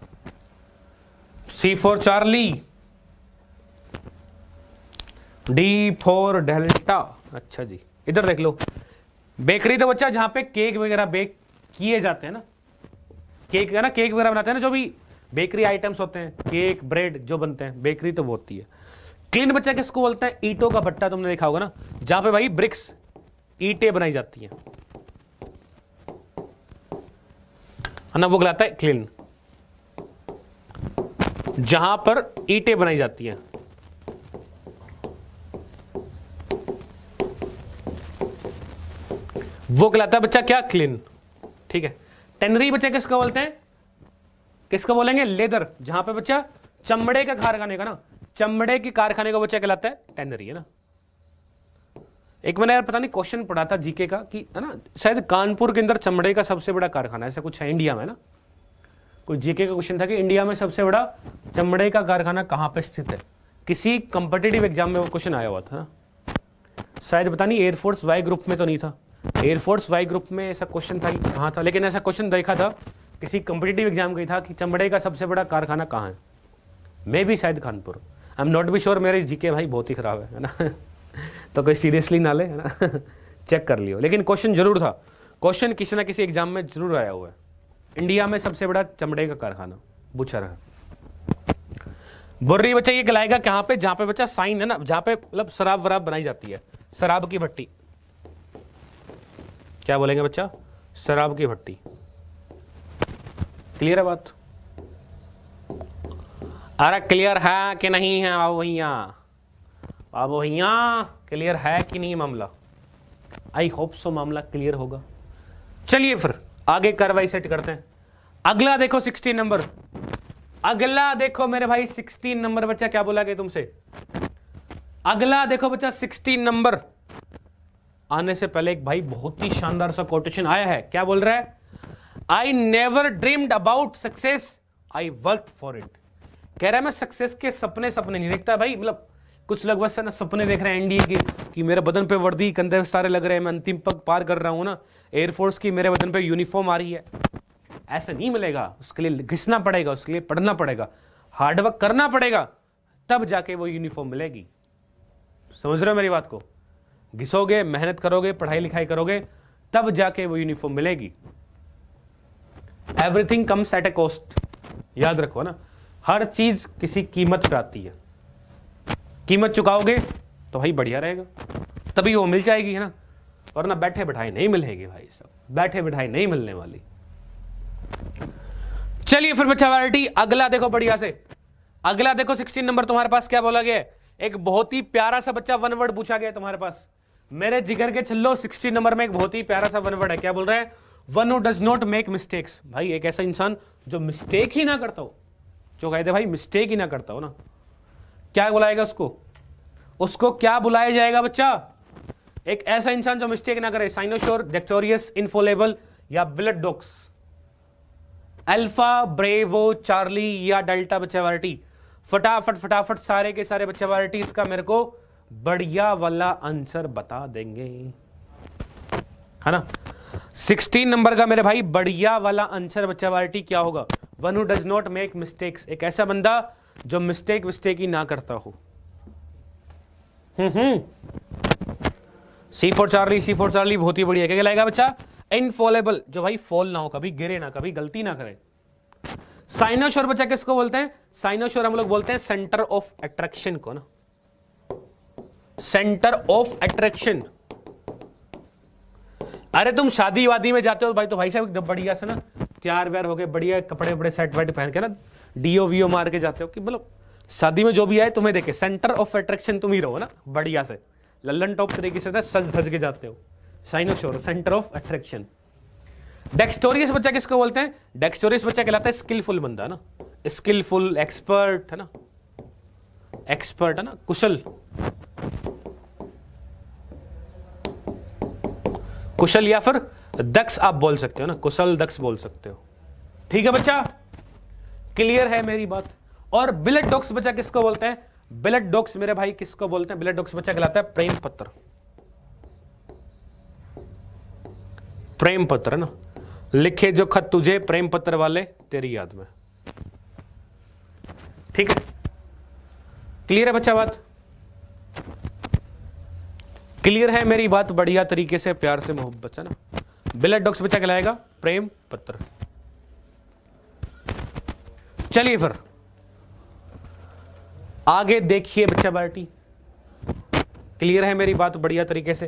Speaker 1: C for Charlie, D for Delta. अच्छा जी, इधर देख लो, बेकरी तो बच्चा जहां पे केक वगैरह बेक किए जाते हैं ना, केक है ना, केक वगैरह बनाते हैं ना, जो भी बेकरी आइटम्स होते हैं, केक, ब्रेड जो बनते हैं, बेकरी तो वो होती है। क्लीन बच्चा किसको बोलते हैं? ईंटों का भट्टा, तुमने देखा होगा ना, जहां पे भाई ब्रिक्स, ईंटें बनाई जाती हैं, है ना, वो कहलाता है क्लीन, जहां पर ईंटें बनाई जाती हैं। वो कहलाता है बच्चा क्या? क्लीन। ठीक है। टेनरी बच्चा किसको बोलते हैं? किसको बोलेंगे? लेदर, जहां पे बच्चा चमड़े का कारखाने का ना, चमड़े के कारखाने का बच्चा कहलाता है टेनरी, है ना। एक मैंने यार पता नहीं क्वेश्चन पढ़ा था जीके का कि, है ना, शायद कानपुर के अंदर चमड़े का सबसे बड़ा कारखाना, ऐसा कुछ है इंडिया में ना, कोई जीके का क्वेश्चन था कि इंडिया में सबसे बड़ा चमड़े का कारखाना कहां पे स्थित है। किसी कंपिटिटिव एग्जाम में वो क्वेश्चन आया हुआ था ना, शायद पता नहीं एयरफोर्स वाई ग्रुप में तो नहीं था, एयरफोर्स वाई ग्रुप में ऐसा क्वेश्चन था कि कहाँ था, लेकिन ऐसा क्वेश्चन देखा था किसी कंपिटिटिव एग्जाम का ही था कि चमड़े का सबसे बड़ा कारखाना कहाँ है। मे भी शायद Kanpur, I am not be sure, मेरे जीके भाई बहुत ही खराब है ना। तो कोई सीरियसली ना ले, है ना। चेक कर लियो, लेकिन क्वेश्चन जरूर था, क्वेश्चन किसी ना किसी एग्जाम में जरूर आया हुआ है। इंडिया में सबसे बड़ा चमड़े का कारखाना पूछा रहा। बुर्री बच्चा ये कहलाएगा कहाँ पे? जहाँ पे बच्चा साइन है ना, जहाँ पे मतलब शराब वराब बनाई जाती है, शराब की भट्टी, क्या बोलेंगे बच्चा? शराब की भट्टी। क्लियर है बात? अरे क्लियर है कि नहीं है बाबू भैया? बाबू भैया क्लियर है कि नहीं मामला? आई होप सो मामला क्लियर होगा। चलिए फिर आगे कार्रवाई सेट करते हैं। अगला देखो 16 नंबर, अगला देखो मेरे भाई 16 नंबर बच्चा क्या बोला गया तुमसे? अगला देखो बच्चा 16 नंबर। आने से पहले एक भाई बहुत ही शानदार सा कोटेशन आया है, क्या बोल रहा है? I never dreamed about success, I work for it. कह रहा है मैं सक्सेस के सपने नहीं देखता भाई, मतलब कुछ लोग बस है ना सपने देख रहे हैं एनडीए के कि मेरे बदन पे वर्दी कंधे सारे लग रहे हैं, मैं अंतिम पग पार कर रहा हूं ना, एयरफोर्स की मेरे बदन पे यूनिफॉर्म आ रही है। ऐसा नहीं मिलेगा, उसके लिए घिसना पड़ेगा, उसके लिए पढ़ना पड़ेगा, हार्डवर्क करना पड़ेगा, तब जाके वो यूनिफॉर्म मिलेगी। समझ रहे हो मेरी बात को? घिसोगे, मेहनत करोगे, पढ़ाई लिखाई करोगे, तब जाके वो यूनिफॉर्म मिलेगी। Everything comes at A cost, याद रखो ना, हर चीज किसी कीमत पे आती है। कीमत चुकाओगे तो भाई बढ़िया रहेगा, तभी वो मिल जाएगी, है ना, वरना बैठे बैठाए नहीं मिलेगी भाई, सब बैठे बैठाए नहीं मिलने वाली। चलिए फिर बच्चा वैरायटी अगला देखो बढ़िया से, अगला देखो 16 नंबर तुम्हारे पास क्या बोला गया है। एक बहुत ही प्यारा सा बच्चा वन वर्ड पूछा गया तुम्हारे पास, मेरे जिगर के छल्लो 16 नंबर में एक बहुत ही प्यारा सा वन वर्ड है। क्या बोल रहे हैं? One who does not make mistakes. भाई एक ऐसा इंसान जो मिस्टेक ही ना करता हो, जो कहते भाई मिस्टेक ही ना करता हो ना, क्या बुलाएगा उसको? उसको क्या बुलाया जाएगा बच्चा? एक ऐसा इंसान जो मिस्टेक ना करे। साइनोशोर, डेक्टोरियस, इनफोलेबल या blood dogs? Alpha, bravo, Charlie या डेल्टा? बच्चा वैरायटी फटाफट फटाफट सारे के सारे बच्चा वैरायटी इसका मेरे को बढ़िया वाला आंसर बता देंगे, है ना। 16 नंबर का मेरे भाई बढ़िया वाला आंसर बच्चा वैरायटी क्या होगा? One who does not make mistakes, एक ऐसा बंदा जो मिस्टेक ही ना करता हो। C for Charlie, C for charlie बहुत ही बढ़िया। क्या कहलाएगा बच्चा? इनफॉलेबल, जो भाई फॉल ना हो, कभी गिरे ना, कभी गलती ना करे। साइनोशोर बच्चा किसको बोलते हैं? साइनोशोर हम लोग बोलते हैं सेंटर ऑफ अट्रैक्शन को ना, सेंटर ऑफ अट्रैक्शन। अरे तुम शादी वादी में जाते हो भाई, तो भाई साहब बढ़िया से ना तैयार व्यार हो गए, बढ़िया कपड़े बड़े सेट वेट पहन के ना डीओ वीओ मार के जाते हो, कि मतलब शादी में जो भी आए तुम्हें देखे सेंटर ऑफ अट्रैक्शन तुम ही रहो ना, बढ़िया से लल्लन टॉप तरीके से सज धज के जाते हो। साइनोशोर सेंटर ऑफ अट्रैक्शन। डेक्स्टोरियस बच्चा किसको बोलते हैं? डेक्स्टोरियस बच्चा कहलाता है स्किलफुल बंदा ना, स्किलफुल, एक्सपर्ट, है ना, एक्सपर्ट है ना, कुशल, कुशल या फिर दक्ष आप बोल सकते हो ना, कुशल दक्ष बोल सकते हो। ठीक है बच्चा, क्लियर है मेरी बात। और ब्लड डॉग्स बच्चा किसको बोलते हैं? ब्लड डॉग्स मेरे भाई किसको बोलते हैं? ब्लड डॉग्स बच्चा कहलाता है प्रेम पत्र, प्रेम पत्र है ना, लिखे जो खत तुझे प्रेम पत्र वाले तेरी याद में। ठीक है, क्लियर है बच्चा बात? क्लियर है मेरी बात? बढ़िया तरीके से प्यार से मोहब्बत से ना, ब्लड डॉग्स बच्चा कहलाएगा प्रेम पत्र। चलिए फिर आगे देखिए बच्चा पार्टी, क्लियर है मेरी बात? बढ़िया तरीके से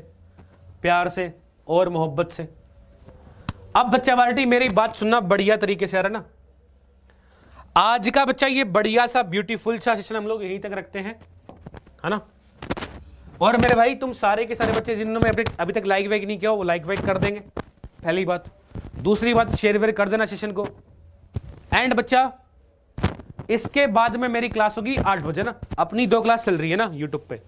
Speaker 1: प्यार से और मोहब्बत से। अब बच्चा पार्टी मेरी बात सुनना बढ़िया तरीके से, आ रहा ना। आज का बच्चा ये बढ़िया सा ब्यूटीफुल सा सेशन हम लोग यहीं तक रखते हैं, है ना। और मेरे भाई तुम सारे के सारे बच्चे जिन्होंने अभी तक लाइक वाइक नहीं किया वो लाइक वाइक कर देंगे, पहली बात। दूसरी बात, शेयर वेयर कर देना सेशन को। एंड बच्चा इसके बाद में मेरी क्लास होगी 8 बजे ना, अपनी 2 क्लास चल रही है ना यूट्यूब पे।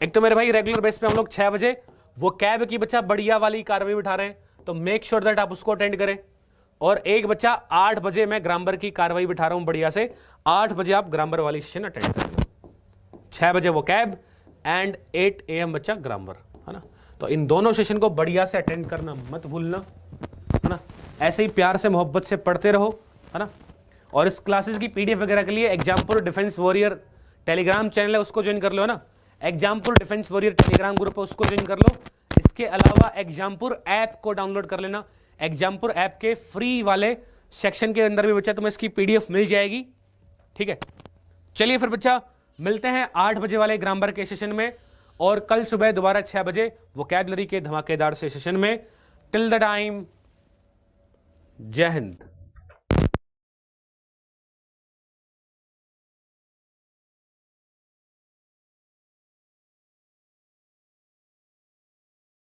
Speaker 1: एक तो मेरे भाई रेगुलर बेस पे हम लोग 6 बजे वो कैब की बच्चा बढ़िया वाली कार्रवाई बिठा रहे हैं, तो मेक श्योर दैट आप उसको अटेंड करें। और एक बच्चा 8 बजे मैं ग्रामर की कार्रवाई बिठा रहा हूं बढ़िया से, 8 बजे आप ग्रामर वाली सेशन अटेंड करें। 6 बजे वो कैब एंड 8 AM बच्चा ग्रामर, है ना। तो इन दोनों सेशन को बढ़िया से अटेंड करना मत भूलना, है ना। ऐसे ही प्यार से मोहब्बत से पढ़ते रहो, है ना। और इस क्लासेस की PDF वगैरह के लिए Exampur defence warrior Telegram channel है, उसको ज्वाइन कर लो, है ना। Exampur defence warrior Telegram group है, उसको ज्वाइन कर लो। इसके अलावा एग्जामपुर ऐप को डाउनलोड कर लेना। एग्जामपुर ऐप के फ्री वाले सेक्शन के अंदर भी बच्चा तुम्हें इसकी PDF मिल जाएगी, ठीक है। चलिए फिर बच्चा मिलते हैं 8 बजे वाले ग्रामर के सेशन में, और कल सुबह दोबारा 6 बजे वोकैबुलरी के धमाकेदार से सेशन में। टिल द टाइम, जय हिंद।